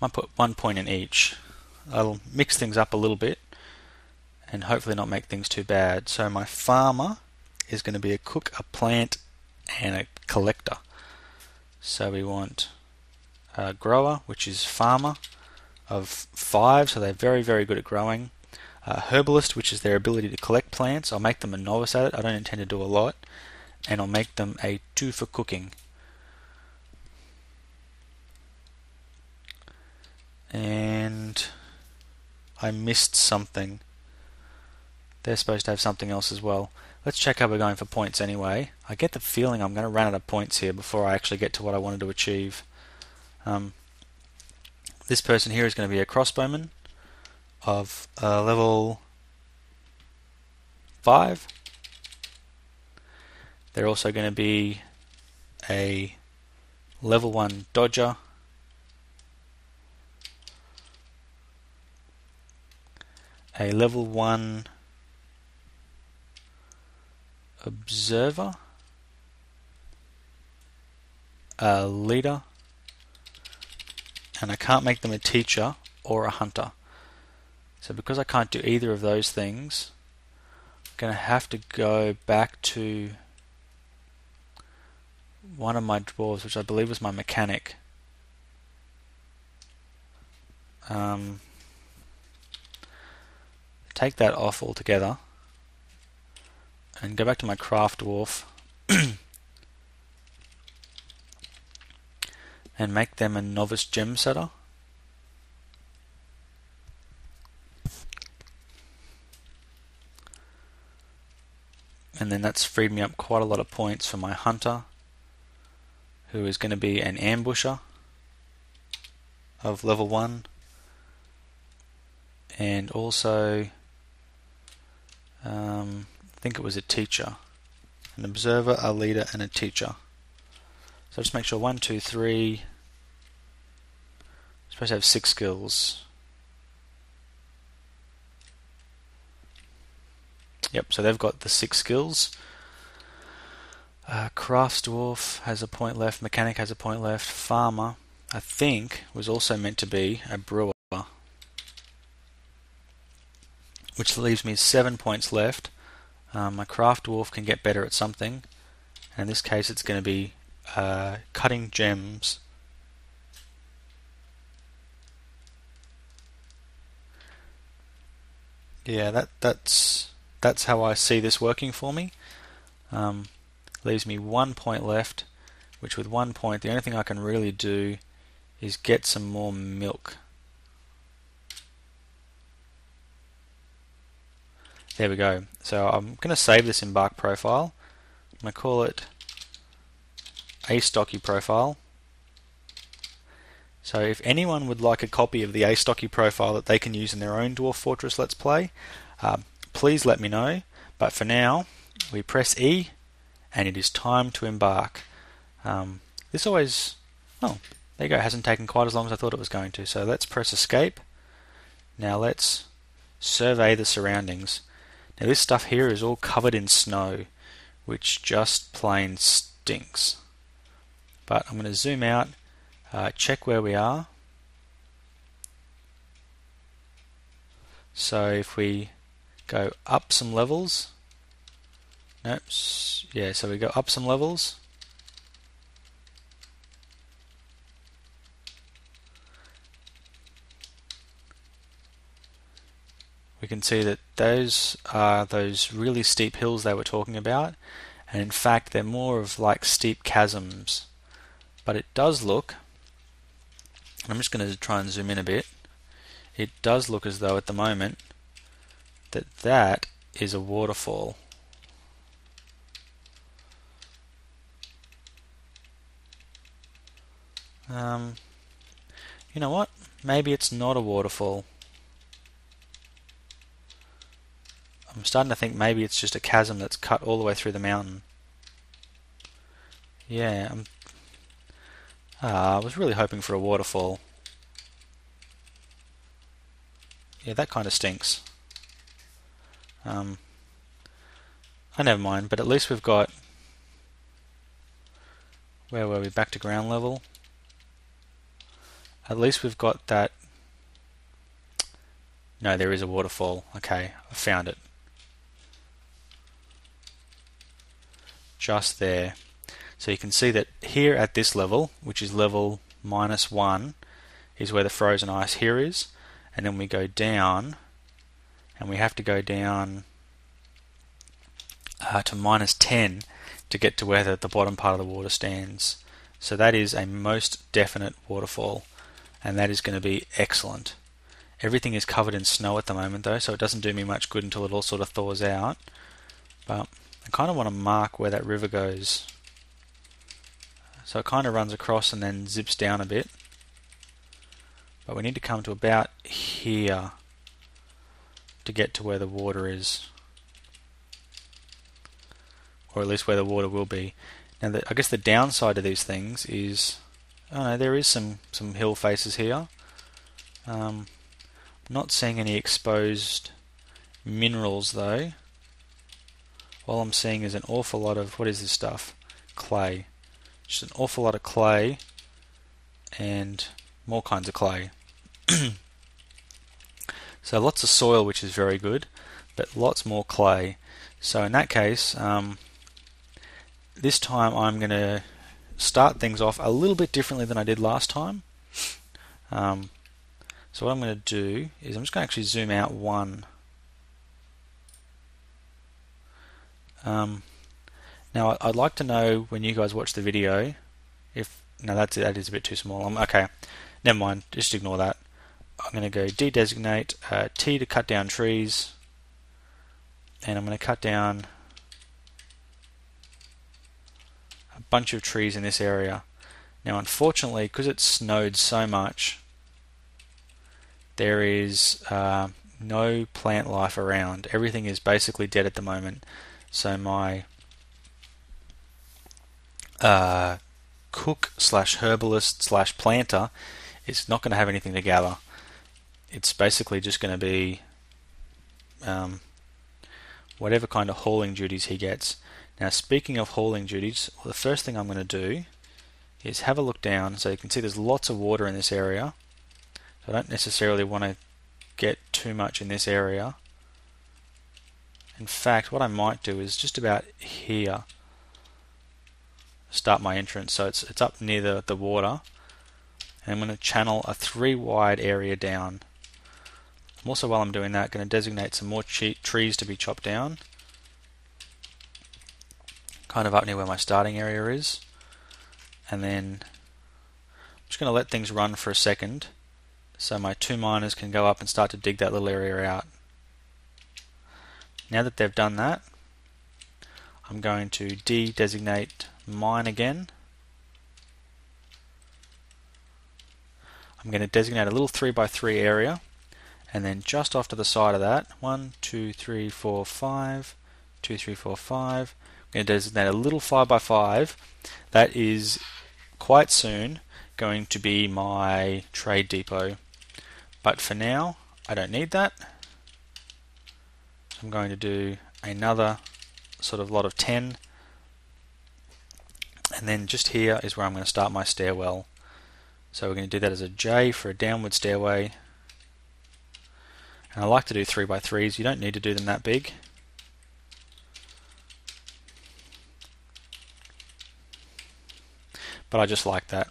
might put 1 point in each. I'll mix things up a little bit and hopefully not make things too bad. So my farmer is going to be a cook, a plant, and a collector. So we want a grower, which is farmer, of 5, so they're very, very good at growing. Herbalist, which is their ability to collect plants. I'll make them a novice at it. I don't intend to do a lot. And I'll make them a 2 for cooking. And I missed something. They're supposed to have something else as well. Let's check how we're going for points anyway. I get the feeling I'm going to run out of points here before I actually get to what I wanted to achieve. This person here is going to be a crossbowman of level 5. They're also going to be a level 1 dodger, a level 1 observer, a leader, and I can't make them a teacher or a hunter. So because I can't do either of those things, I'm going to have to go back to one of my dwarves, which I believe was my mechanic. Take that off altogether and go back to my craft dwarf and make them a novice gem setter. And then that's freed me up quite a lot of points for my hunter, who is going to be an ambusher of level 1, and also I think it was a teacher, an observer, a leader, and a teacher. So just make sure 1, 2, 3. I'm supposed to have 6 skills. Yep, so they've got the 6 skills. Crafts dwarf has a point left, mechanic has a point left, farmer I think was also meant to be a brewer. which leaves me 7 points left. My craft dwarf can get better at something, and in this case it's going to be cutting gems. Yeah, that's how I see this working for me. Leaves me 1 point left, which with 1 point the only thing I can really do is get some more milk. There we go. So I'm going to save this Embark profile. I'm going to call it Astocky profile. So if anyone would like a copy of the Astocky profile that they can use in their own Dwarf Fortress Let's Play, please let me know. But for now, we press E, and it is time to embark. This always, oh, there you go, it hasn't taken quite as long as I thought it was going to. So let's press Escape. Now let's survey the surroundings. Now this stuff here is all covered in snow, which just plain stinks. But I'm going to zoom out, check where we are. So if we go up some levels, nope, yeah, so we go up some levels. We can see that those are those really steep hills they were talking about, and in fact they're more of like steep chasms. But it does look, I'm just going to try and zoom in a bit, it does look as though at the moment that is a waterfall. You know what? Maybe it's not a waterfall. I'm starting to think maybe it's just a chasm that's cut all the way through the mountain. Yeah, I was really hoping for a waterfall. Yeah, that kind of stinks. Never mind, but at least we've got, where were we, back to ground level. At least we've got that, no, there is a waterfall. Okay, I found it. Just there. So you can see that here at this level, which is level -1, is where the frozen ice here is, and then we go down, and we have to go down to -10 to get to where the bottom part of the water stands. So that is a most definite waterfall, and that is going to be excellent. Everything is covered in snow at the moment though, so it doesn't do me much good until it all sort of thaws out. But I kind of want to mark where that river goes. So it kind of runs across and then zips down a bit. But we need to come to about here to get to where the water is. Or at least where the water will be. Now I guess the downside of these things is, oh no, there is some hill faces here. I'm not seeing any exposed minerals though. All I'm seeing is an awful lot of, what is this stuff? Clay. Just an awful lot of clay and more kinds of clay. So lots of soil, which is very good, but lots more clay. So in that case, this time I'm going to start things off a little bit differently than I did last time. So what I'm going to do is I'm just going to actually zoom out one. Now I'd like to know when you guys watch the video if, no, that is a bit too small. Okay, never mind, just ignore that. I'm going to go de-designate T to cut down trees, and I'm going to cut down a bunch of trees in this area. Now unfortunately, because it's snowed so much, there is no plant life around. Everything is basically dead at the moment. So my cook / herbalist / planter is not going to have anything to gather. It's basically just going to be whatever kind of hauling duties he gets. Now speaking of hauling duties, well, the first thing I'm going to do is have a look down. So you can see there's lots of water in this area. So I don't necessarily want to get too much in this area. In fact, what I might do is just about here start my entrance, so it's up near the water, and I'm going to channel a 3 wide area down. I'm also, while I'm doing that, going to designate some more trees to be chopped down, kind of up near where my starting area is, and then I'm just going to let things run for a second so my 2 miners can go up and start to dig that little area out. Now that they've done that, I'm going to de-designate mine again. I'm going to designate a little 3x3 area, and then just off to the side of that, 1, 2, 3, 4, 5, 2, 3, 4, 5, I'm going to designate a little 5x5. That is quite soon going to be my trade depot, but for now I don't need that. So I'm going to do another sort of lot of 10, and then just here is where I'm going to start my stairwell. So we're going to do that as a J for a downward stairway, and I like to do 3x3s. You don't need to do them that big. But I just like that.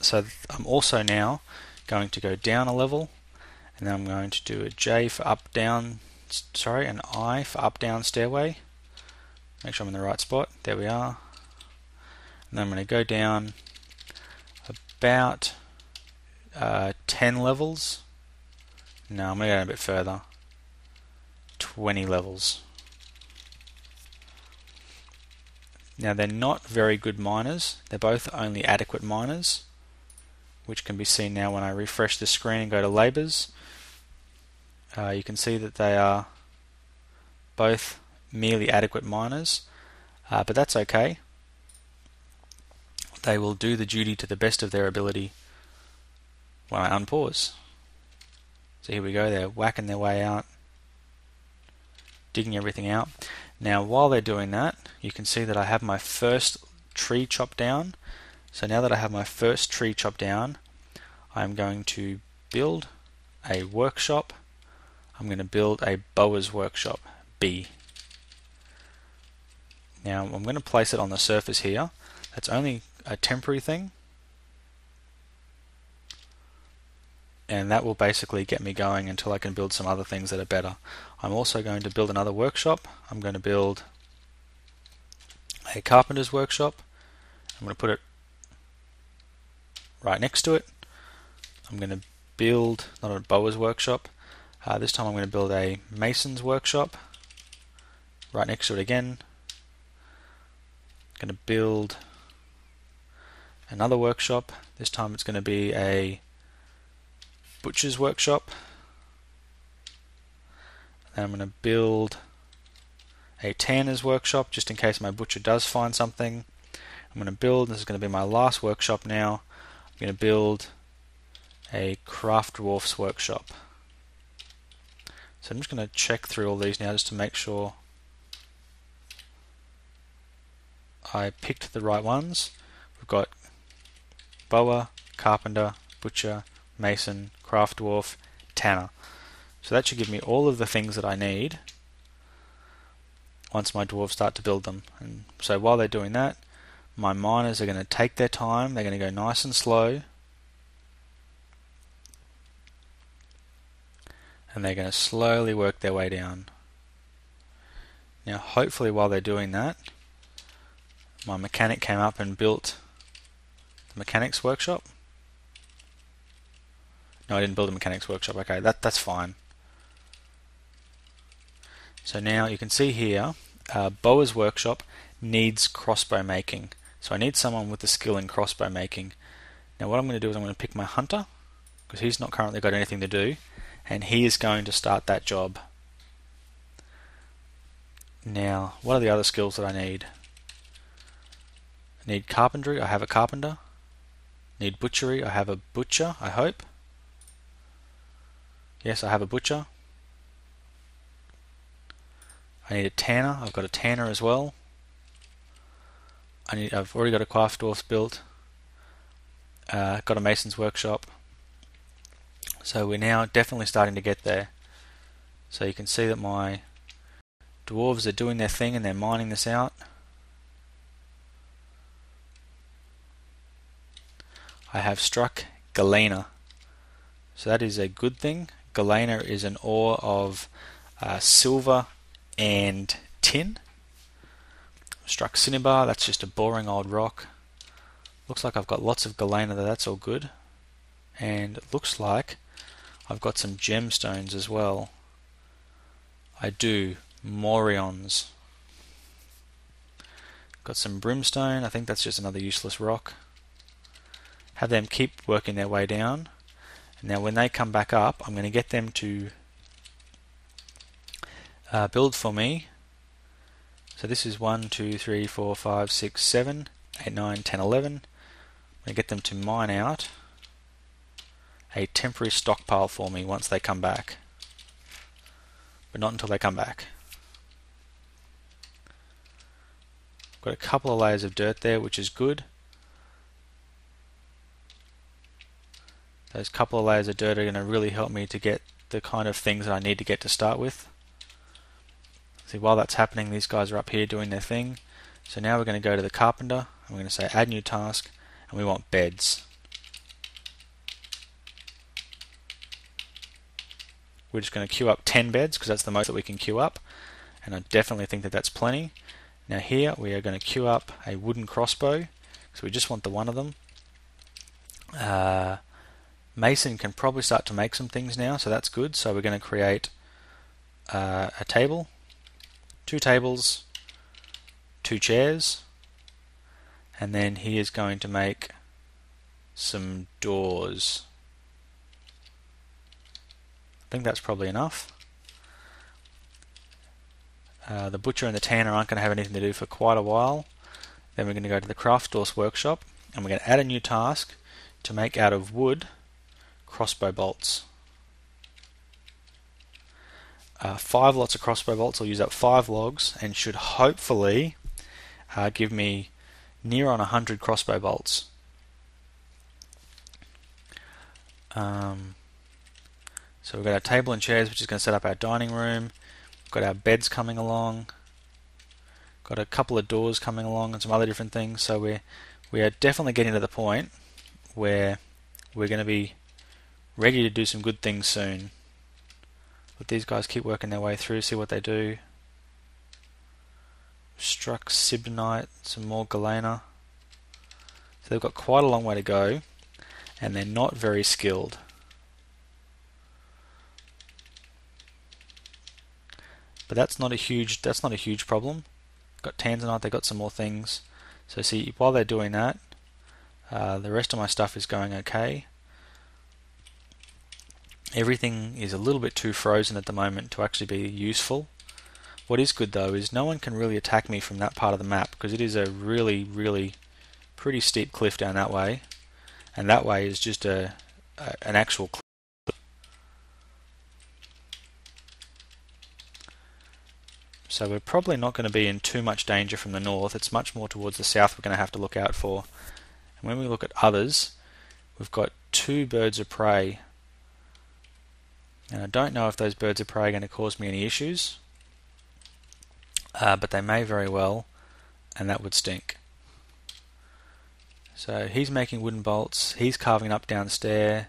So I'm also now going to go down a level, and then I'm going to do a J for up down, sorry, an I for up down stairway. Make sure I'm in the right spot. There we are. And then I'm going to go down about 10 levels. No, I'm going to go a bit further. 20 levels. Now they're not very good miners. They're both only adequate miners, which can be seen now when I refresh the screen and go to labours. You can see that they are both merely adequate miners, but that's okay. They will do the duty to the best of their ability when I unpause. So here we go, they're whacking their way out, digging everything out. Now while they're doing that, you can see that I have my first tree chopped down. So now that I have my first tree chopped down, I'm going to build a workshop. I'm going to build a Bower's workshop, B. Now I'm going to place it on the surface here. That's only a temporary thing, and that will basically get me going until I can build some other things that are better. I'm also going to build another workshop. I'm going to build a carpenter's workshop. I'm going to put it right next to it. I'm going to build, not a Bower's workshop, this time I'm going to build a mason's workshop right next to it again. I'm going to build another workshop. This time it's going to be a butcher's workshop. Then I'm going to build a tanner's workshop just in case my butcher does find something. I'm going to build, this is going to be my last workshop now, I'm going to build a craft dwarf's workshop. So I'm just going to check through all these now just to make sure I picked the right ones. We've got Bower, Carpenter, Butcher, Mason, Craft Dwarf, Tanner. So that should give me all of the things that I need once my dwarves start to build them. And so while they're doing that, my miners are going to take their time, they're going to go nice and slow, and they're going to slowly work their way down. Now hopefully while they're doing that, my mechanic came up and built the mechanic's workshop. No, I didn't build a mechanic's workshop. Okay, that's fine. So now you can see here, Bower's workshop needs crossbow making. So I need someone with the skill in crossbow making. Now what I'm going to do is I'm going to pick my hunter, because he's not currently got anything to do, and he is going to start that job. Now, what are the other skills that I need? I need carpentry, I have a carpenter. Need butchery, I have a butcher, I hope. Yes, I have a butcher. I need a tanner, I've got a tanner as well. I've already got a craft dwarf built. Got a mason's workshop. So we're now definitely starting to get there. So you can see that my Dwarves are doing their thing and they're mining this out. I have struck galena, so that is a good thing. Galena is an ore of silver and tin. Struck cinnabar, that's just a boring old rock. Looks like I've got lots of galena there, that's all good. And it looks like I've got some gemstones as well. I do. Morions. Got some brimstone, I think that's just another useless rock. Have them keep working their way down. Now when they come back up, I'm going to get them to build for me. So this is 1, 2, 3, 4, 5, 6, 7, 8, 9, 10, 11. I'm going to get them to mine out a temporary stockpile for me once they come back. But not until they come back. Got a couple of layers of dirt there, which is good. Those couple of layers of dirt are going to really help me to get the kind of things that I need to get to start with. See, while that's happening, these guys are up here doing their thing. So now we're going to go to the carpenter, and we're going to say add new task, and we want beds. We're just going to queue up 10 beds, because that's the most that we can queue up, and I definitely think that that's plenty. Now here we are going to queue up a wooden crossbow, because we just want the one of them. Mason can probably start to make some things now, so that's good. So we're going to create a table, 2 tables, 2 chairs, and then he is going to make some doors. I think that's probably enough. The butcher and the tanner aren't going to have anything to do for quite a while. Then we're going to go to the crafter's workshop, and we're going to add a new task to make out of wood crossbow bolts. 5 lots of crossbow bolts will use up 5 logs and should hopefully give me near on 100 crossbow bolts. So we've got our table and chairs, which is going to set up our dining room. We've got our beds coming along. Got a couple of doors coming along and some other different things. So we are definitely getting to the point where we're going to be ready to do some good things soon. Let these guys keep working their way through, see what they do. Struck Sibonite, some more galena. So they've got quite a long way to go, and they're not very skilled. But that's not a huge problem. Got tanzanite, they got some more things. So see, while they're doing that, the rest of my stuff is going okay. Everything is a little bit too frozen at the moment to actually be useful. What is good though is no one can really attack me from that part of the map, because it is a really pretty steep cliff down that way, and that way is just an actual cliff. So we're probably not going to be in too much danger from the north. It's much more towards the south we're going to have to look out for. And when we look at others, we've got 2 birds of prey. And I don't know if those birds of prey are going to cause me any issues, but they may very well, and that would stink. So he's making wooden bolts, he's carving up downstairs.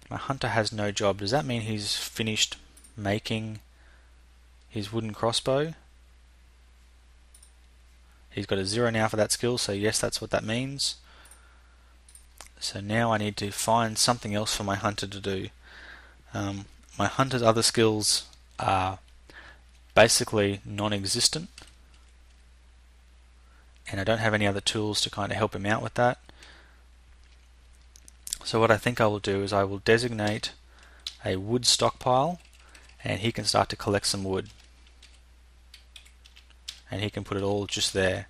My hunter has no job. Does that mean he's finished making his wooden crossbow? He's got a 0 now for that skill, so yes, that's what that means. So now I need to find something else for my hunter to do. My hunter's other skills are basically non-existent, and I don't have any other tools to kind of help him out with that. So what I think I will do is I will designate a wood stockpile, and he can start to collect some wood, and he can put it all just there.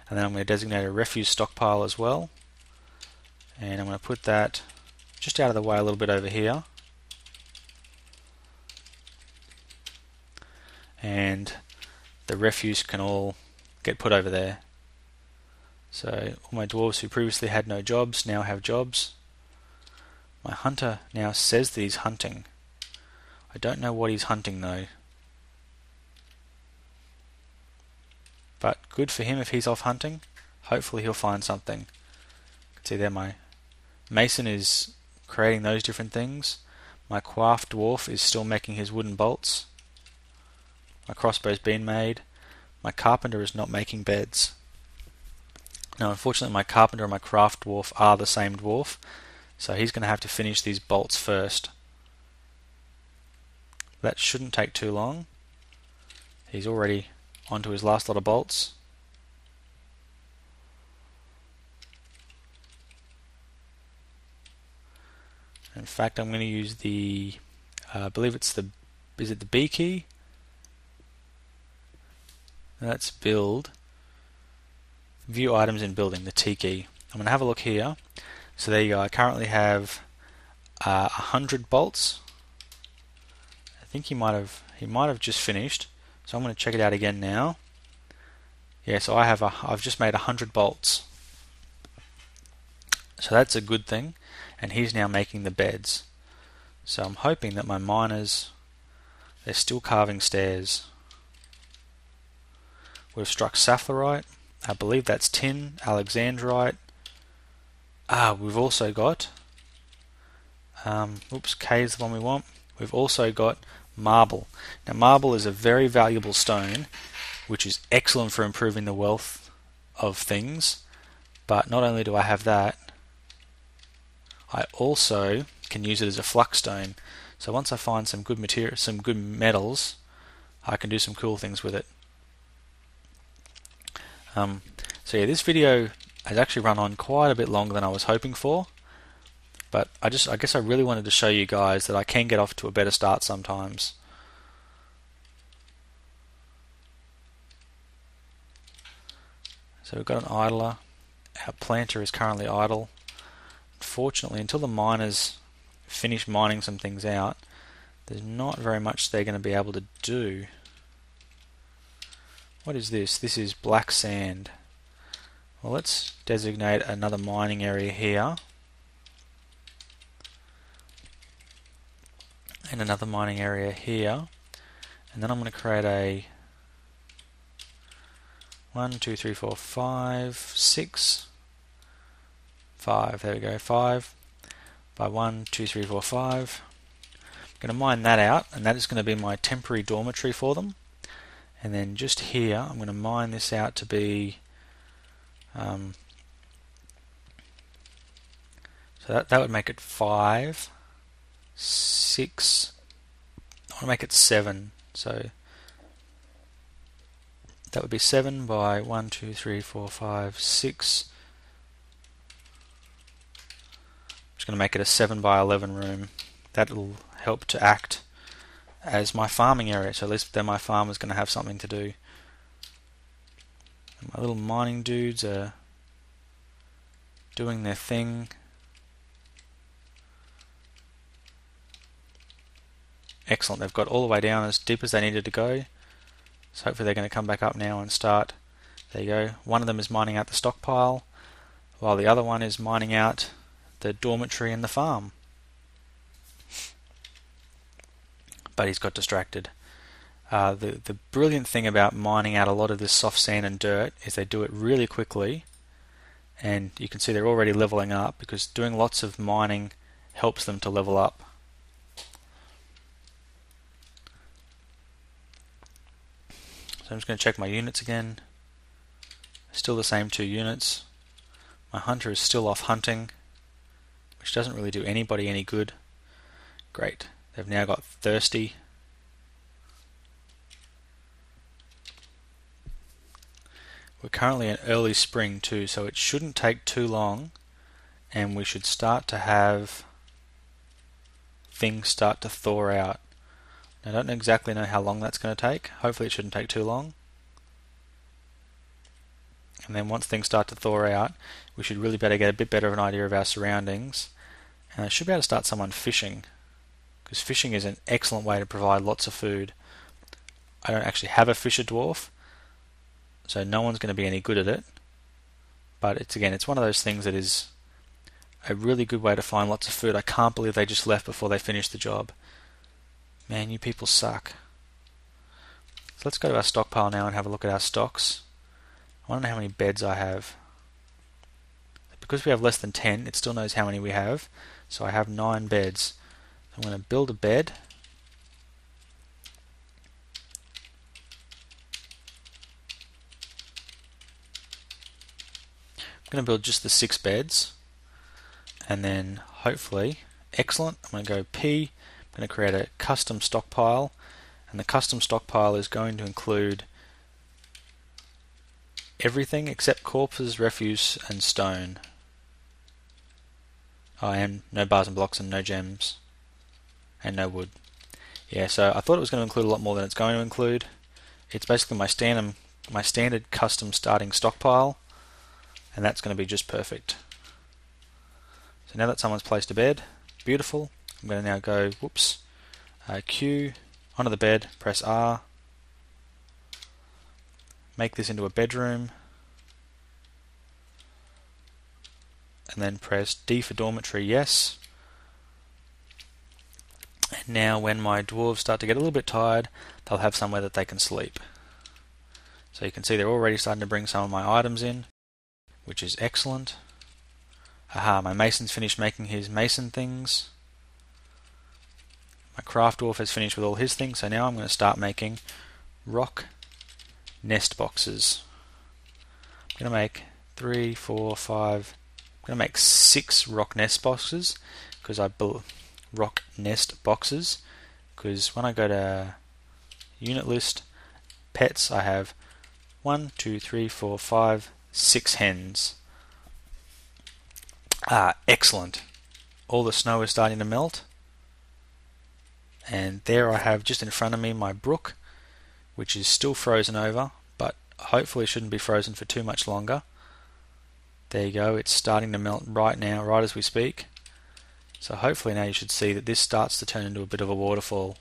And then I'm going to designate a refuse stockpile as well, and I'm going to put that just out of the way a little bit over here. And the refuse can all get put over there. So all my dwarves who previously had no jobs now have jobs. My hunter now says that he's hunting. I don't know what he's hunting though. but good for him if he's off hunting. Hopefully he'll find something. See there, my mason is creating those different things. My craft dwarf is still making his wooden bolts. My crossbow's been made. My carpenter is not making beds. Now unfortunately my carpenter and my craft dwarf are the same dwarf, so he's going to have to finish these bolts first. That shouldn't take too long. He's already onto his last lot of bolts. In fact, I'm going to use the, I believe it's the, is it the B key? That's build. View items in building, the T key. I'm going to have a look here. So there you go. I currently have 100 bolts. I think he might have just finished. So I'm going to check it out again now. Yeah, so I've just made 100 bolts. So that's a good thing. And he's now making the beds. So I'm hoping that my miners, they're still carving stairs. We've struck sapphirite. I believe that's tin, alexandrite. We've also got, K is the one we want. We've also got marble. Now marble is a very valuable stone, which is excellent for improving the wealth of things. But not only do I have that, I also can use it as a flux stone. So once I find some good material, some good metals, I can do some cool things with it. So yeah, this video has actually run on quite a bit longer than I was hoping for, but I guess I really wanted to show you guys that I can get off to a better start sometimes. So we've got an idler. Our planter is currently idle. Unfortunately, until the miners finish mining some things out, there's not very much they're going to be able to do. What is this? This is black sand. Well, let's designate another mining area here. And another mining area here. And then I'm going to create a 1, 2, 3, 4, 5, 6, 5. There we go, 5 by 1, 2, 3, 4, 5. I'm going to mine that out, and that is going to be my temporary dormitory for them. And then just here, I'm going to mine this out to be, so that would make it 5, 6, I want to make it 7, so that would be 7 by 1, 2, 3, 4, 5, 6. I'm just going to make it a 7 by 11 room. That'll help to act as my farming area, so at least then my farm is going to have something to do. And my little mining dudes are doing their thing. Excellent, they've got all the way down as deep as they needed to go. So hopefully they're going to come back up now and start. There you go. One of them is mining out the stockpile, while the other one is mining out the dormitory and the farm. But he's got distracted. The brilliant thing about mining out a lot of this soft sand and dirt is they do it really quickly, and you can see they're already leveling up because doing lots of mining helps them to level up. So I'm just going to check my units again. Still the same 2 units. My hunter is still off hunting, which doesn't really do anybody any good. Great. They've now got thirsty. We're currently in early spring too, so it shouldn't take too long, and we should start to have things start to thaw out. I don't exactly know how long that's going to take. Hopefully it shouldn't take too long. And then once things start to thaw out, we should really better get a bit better of an idea of our surroundings. And I should be able to start someone fishing, because fishing is an excellent way to provide lots of food. I don't actually have a fisher dwarf, so no one's going to be any good at it. But it's one of those things that is a really good way to find lots of food. I can't believe they just left before they finished the job. Man, you people suck. So let's go to our stockpile now and have a look at our stocks. I want to know how many beds I have. Because we have less than 10, it still knows how many we have. So I have 9 beds. I'm going to build a bed. I'm going to build just the 6 beds. And then hopefully, excellent, I'm going to go P. I'm going to create a custom stockpile. And the custom stockpile is going to include everything except corpses, refuse, and stone. Oh, and no bars and blocks and no gems. And no wood. Yeah, so I thought it was going to include a lot more than it's going to include. It's basically my standard custom starting stockpile, and that's going to be just perfect. So now that someone's placed a bed, beautiful, I'm going to now go, Q, onto the bed, press R, make this into a bedroom, and then press D for dormitory, yes. And now when my dwarves start to get a little bit tired, they'll have somewhere that they can sleep. So you can see they're already starting to bring some of my items in, which is excellent. Aha, my mason's finished making his mason things. My craft dwarf has finished with all his things, so now I'm going to start making rock nest boxes. I'm going to make 3, 4, 5, I'm going to make 6 rock nest boxes, because when I go to unit list, pets, I have 1, 2, 3, 4, 5, 6 hens. Excellent. All the snow is starting to melt. And there I have just in front of me my brook, which is still frozen over, but hopefully shouldn't be frozen for too much longer. There you go, it's starting to melt right now, right as we speak. So hopefully now you should see that this starts to turn into a bit of a waterfall.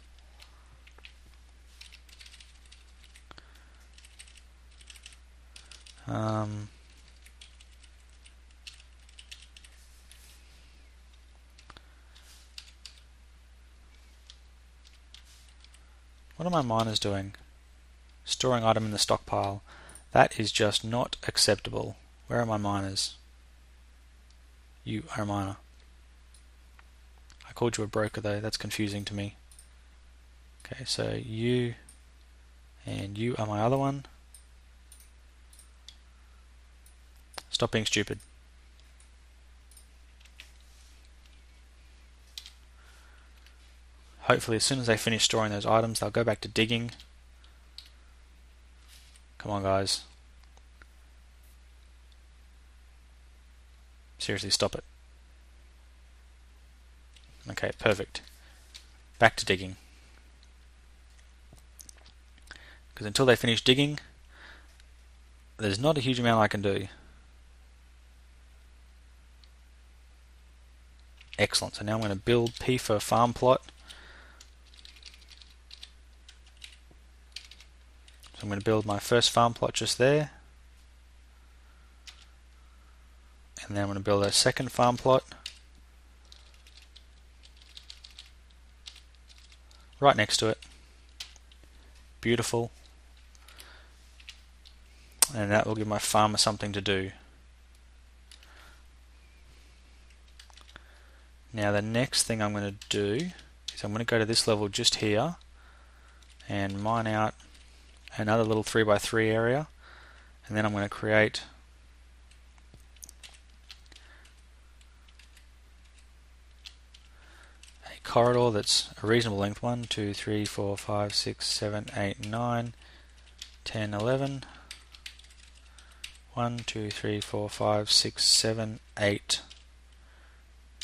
What are my miners doing? Storing item in the stockpile. That is just not acceptable. Where are my miners? You are a miner. I called you a broker though, that's confusing to me. Okay, so you and you are my other one. Stop being stupid. Hopefully as soon as they finish storing those items, they'll go back to digging. Come on guys. Seriously, stop it. Okay, perfect. Back to digging. Because until they finish digging, there's not a huge amount I can do. Excellent. So now I'm going to build P for farm plot. So I'm going to build my first farm plot just there. And then I'm going to build a second farm plot right next to it. Beautiful. And that will give my farmer something to do. Now the next thing I'm going to do is I'm going to go to this level just here and mine out another little 3x3 area, and then I'm going to create a corridor that's a reasonable length. 1, 2, 3, 4, 5, 6, 7, 8, 9, 10, 11. 1, 2, 3, 4, 5, 6, 7, 8,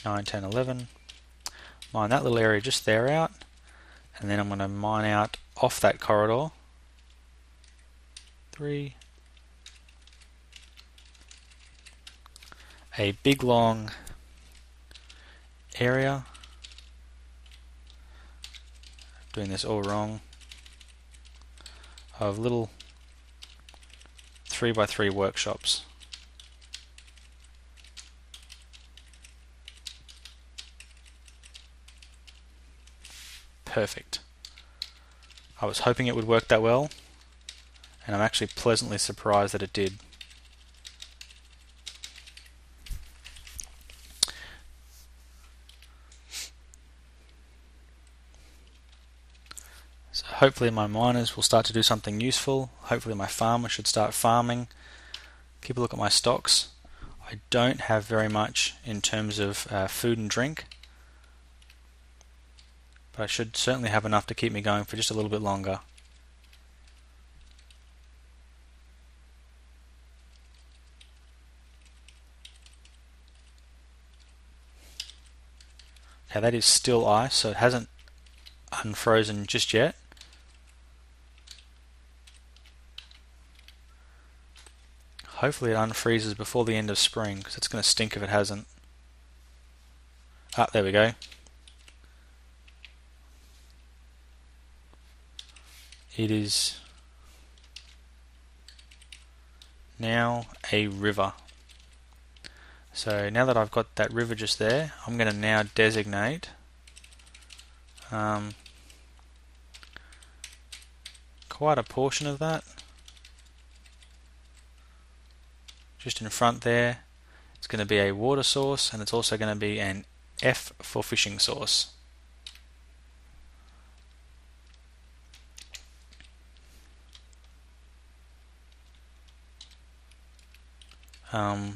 9, 10, 11. Mine that little area just there out, and then I'm going to mine out off that corridor 3, a big long area. Doing this all wrong, of little 3x3 workshops. Perfect. I was hoping it would work that well, and I'm actually pleasantly surprised that it did. So hopefully my miners will start to do something useful. Hopefully my farmer should start farming. Keep a look at my stocks. I don't have very much in terms of food and drink, but I should certainly have enough to keep me going for just a little bit longer. Now that is still ice, so it hasn't unfrozen just yet. Hopefully it unfreezes before the end of spring, because it's going to stink if it hasn't. Ah, there we go. It is now a river. So now that I've got that river just there, I'm going to now designate quite a portion of that. Just in front there, it's going to be a water source, and it's also going to be an F for fishing source. I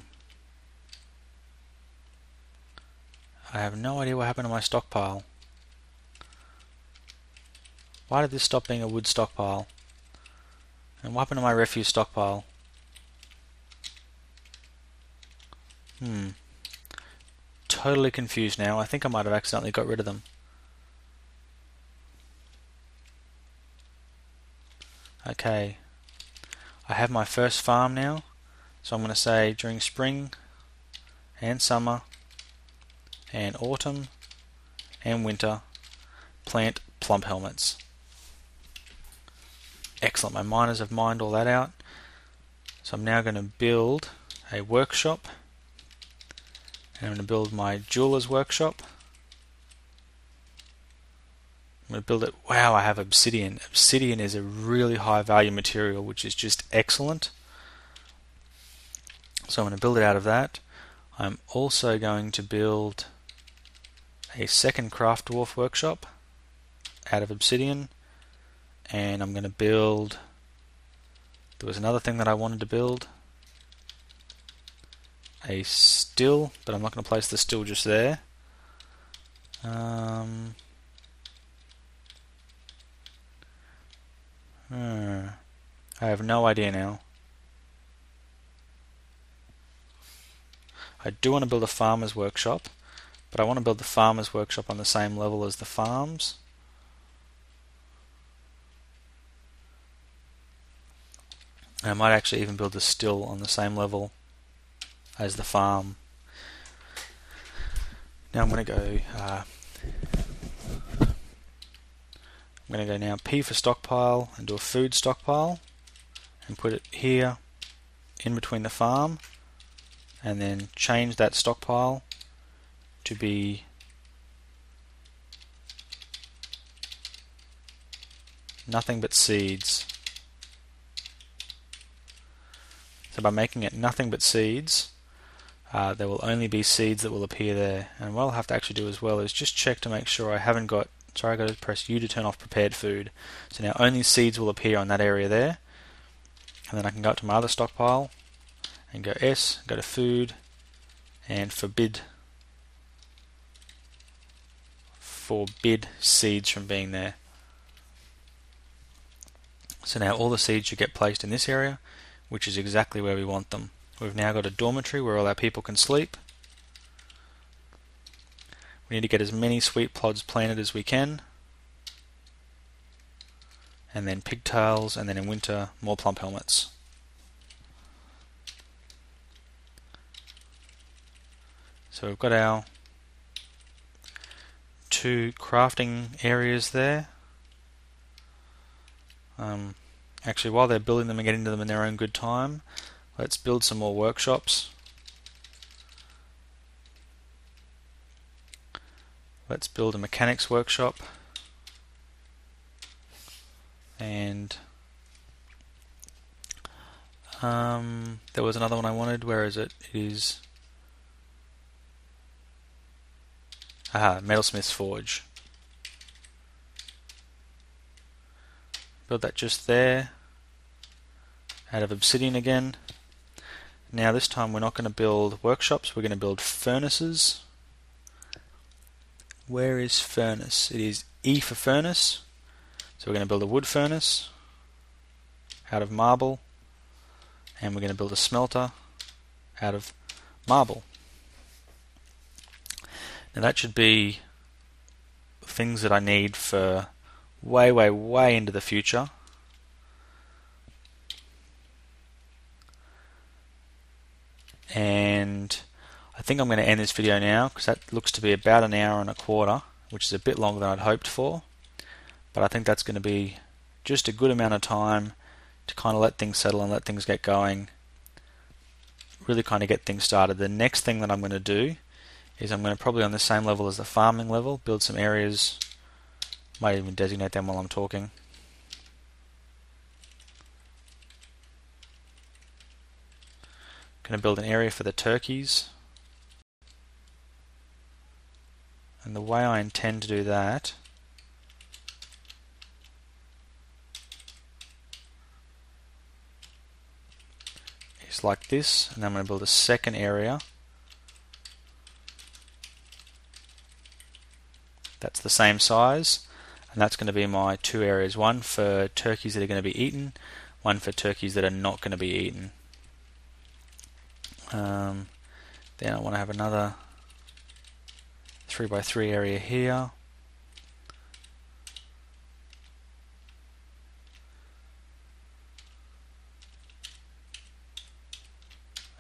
have no idea what happened to my stockpile. Why did this stop being a wood stockpile? And what happened to my refuse stockpile? Totally confused now. I think I might have accidentally got rid of them. Okay. I have my first farm now. So I'm going to say during spring and summer and autumn and winter, plant plump helmets. Excellent. My miners have mined all that out. So I'm now going to build a workshop. And I'm going to build my jeweler's workshop. I'm going to build it. Wow, I have obsidian. Obsidian is a really high value material, which is just excellent. So I'm going to build it out of that. I'm also going to build a second craft dwarf workshop out of obsidian. And I'm going to build... There was another thing that I wanted to build. A still, but I'm not going to place the still just there. I have no idea now. I do want to build a farmer's workshop, but I want to build the farmer's workshop on the same level as the farms. And I might actually even build the still on the same level as the farm. Now I'm going to go now P for stockpile and do a food stockpile and put it here in between the farm, and then change that stockpile to be nothing but seeds. So by making it nothing but seeds, there will only be seeds that will appear there. And what I'll have to actually do as well is just check to make sure I haven't got... Sorry, I got to press U to turn off prepared food. So now only seeds will appear on that area there. And then I can go up to my other stockpile and go S, go to food, and forbid seeds from being there. So now all the seeds should get placed in this area, which is exactly where we want them. We've now got a dormitory where all our people can sleep. We need to get as many sweet plods planted as we can. And then pigtails, and then in winter, more plump helmets. So we've got our 2 crafting areas there. Actually, while they're building them and getting to them in their own good time, let's build some more workshops. Let's build a mechanics workshop. And there was another one I wanted. Where is it? It is... Metalsmith's Forge. Build that just there, out of obsidian again. Now this time we're not going to build workshops, we're going to build furnaces. Where is furnace? It is E for furnace. So we're going to build a wood furnace out of marble, and we're going to build a smelter out of marble. Now that should be things that I need for way into the future. And I think I'm going to end this video now because that looks to be about an hour and a quarter, which is a bit longer than I'd hoped for. But I think that's going to be just a good amount of time to kind of let things settle and let things get going, really kind of get things started. The next thing that I'm going to do is I'm going to probably on the same level as the farming level, build some areas, might even designate them while I'm talking. Going to build an area for the turkeys. And the way I intend to do that is like this, and then I'm going to build a second area that's the same size, and that's going to be my two areas, one for turkeys that are going to be eaten, one for turkeys that are not going to be eaten. Then I want to have another 3x3 area here.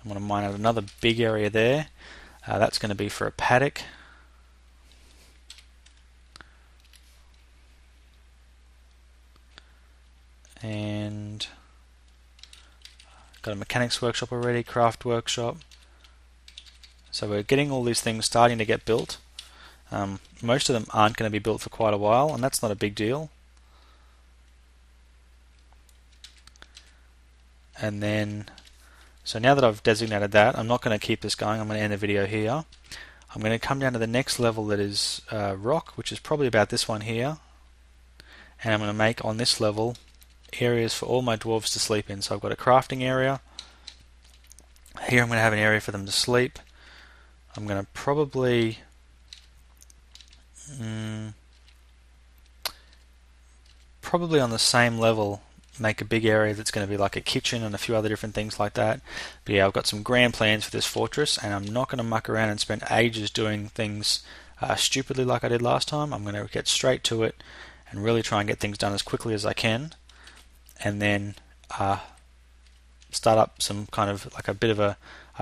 I want to mine out another big area there. That's going to be for a paddock. And got a mechanics workshop already, craft workshop. So we're getting all these things starting to get built. Most of them aren't going to be built for quite a while, and that's not a big deal. And then, so now that I've designated that, I'm not going to keep this going. I'm going to end the video here. I'm going to come down to the next level that is rock, which is probably about this one here. And I'm going to make on this level areas for all my dwarves to sleep in. So I've got a crafting area. Here I'm going to have an area for them to sleep. I'm going to probably on the same level make a big area that's going to be like a kitchen and a few other different things like that. But yeah, I've got some grand plans for this fortress, and I'm not going to muck around and spend ages doing things stupidly like I did last time. I'm going to get straight to it and really try and get things done as quickly as I can, and then start up some kind of like a bit of a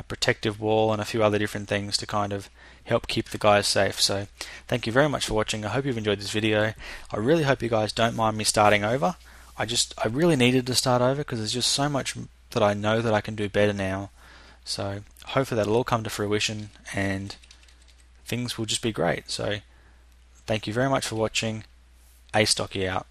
protective wall and a few other different things to kind of help keep the guys safe. So thank you very much for watching. I hope you've enjoyed this video. I really hope you guys don't mind me starting over. I really needed to start over because there's just so much that I know that I can do better now. So hopefully that'll all come to fruition and things will just be great. So thank you very much for watching. Astocky out.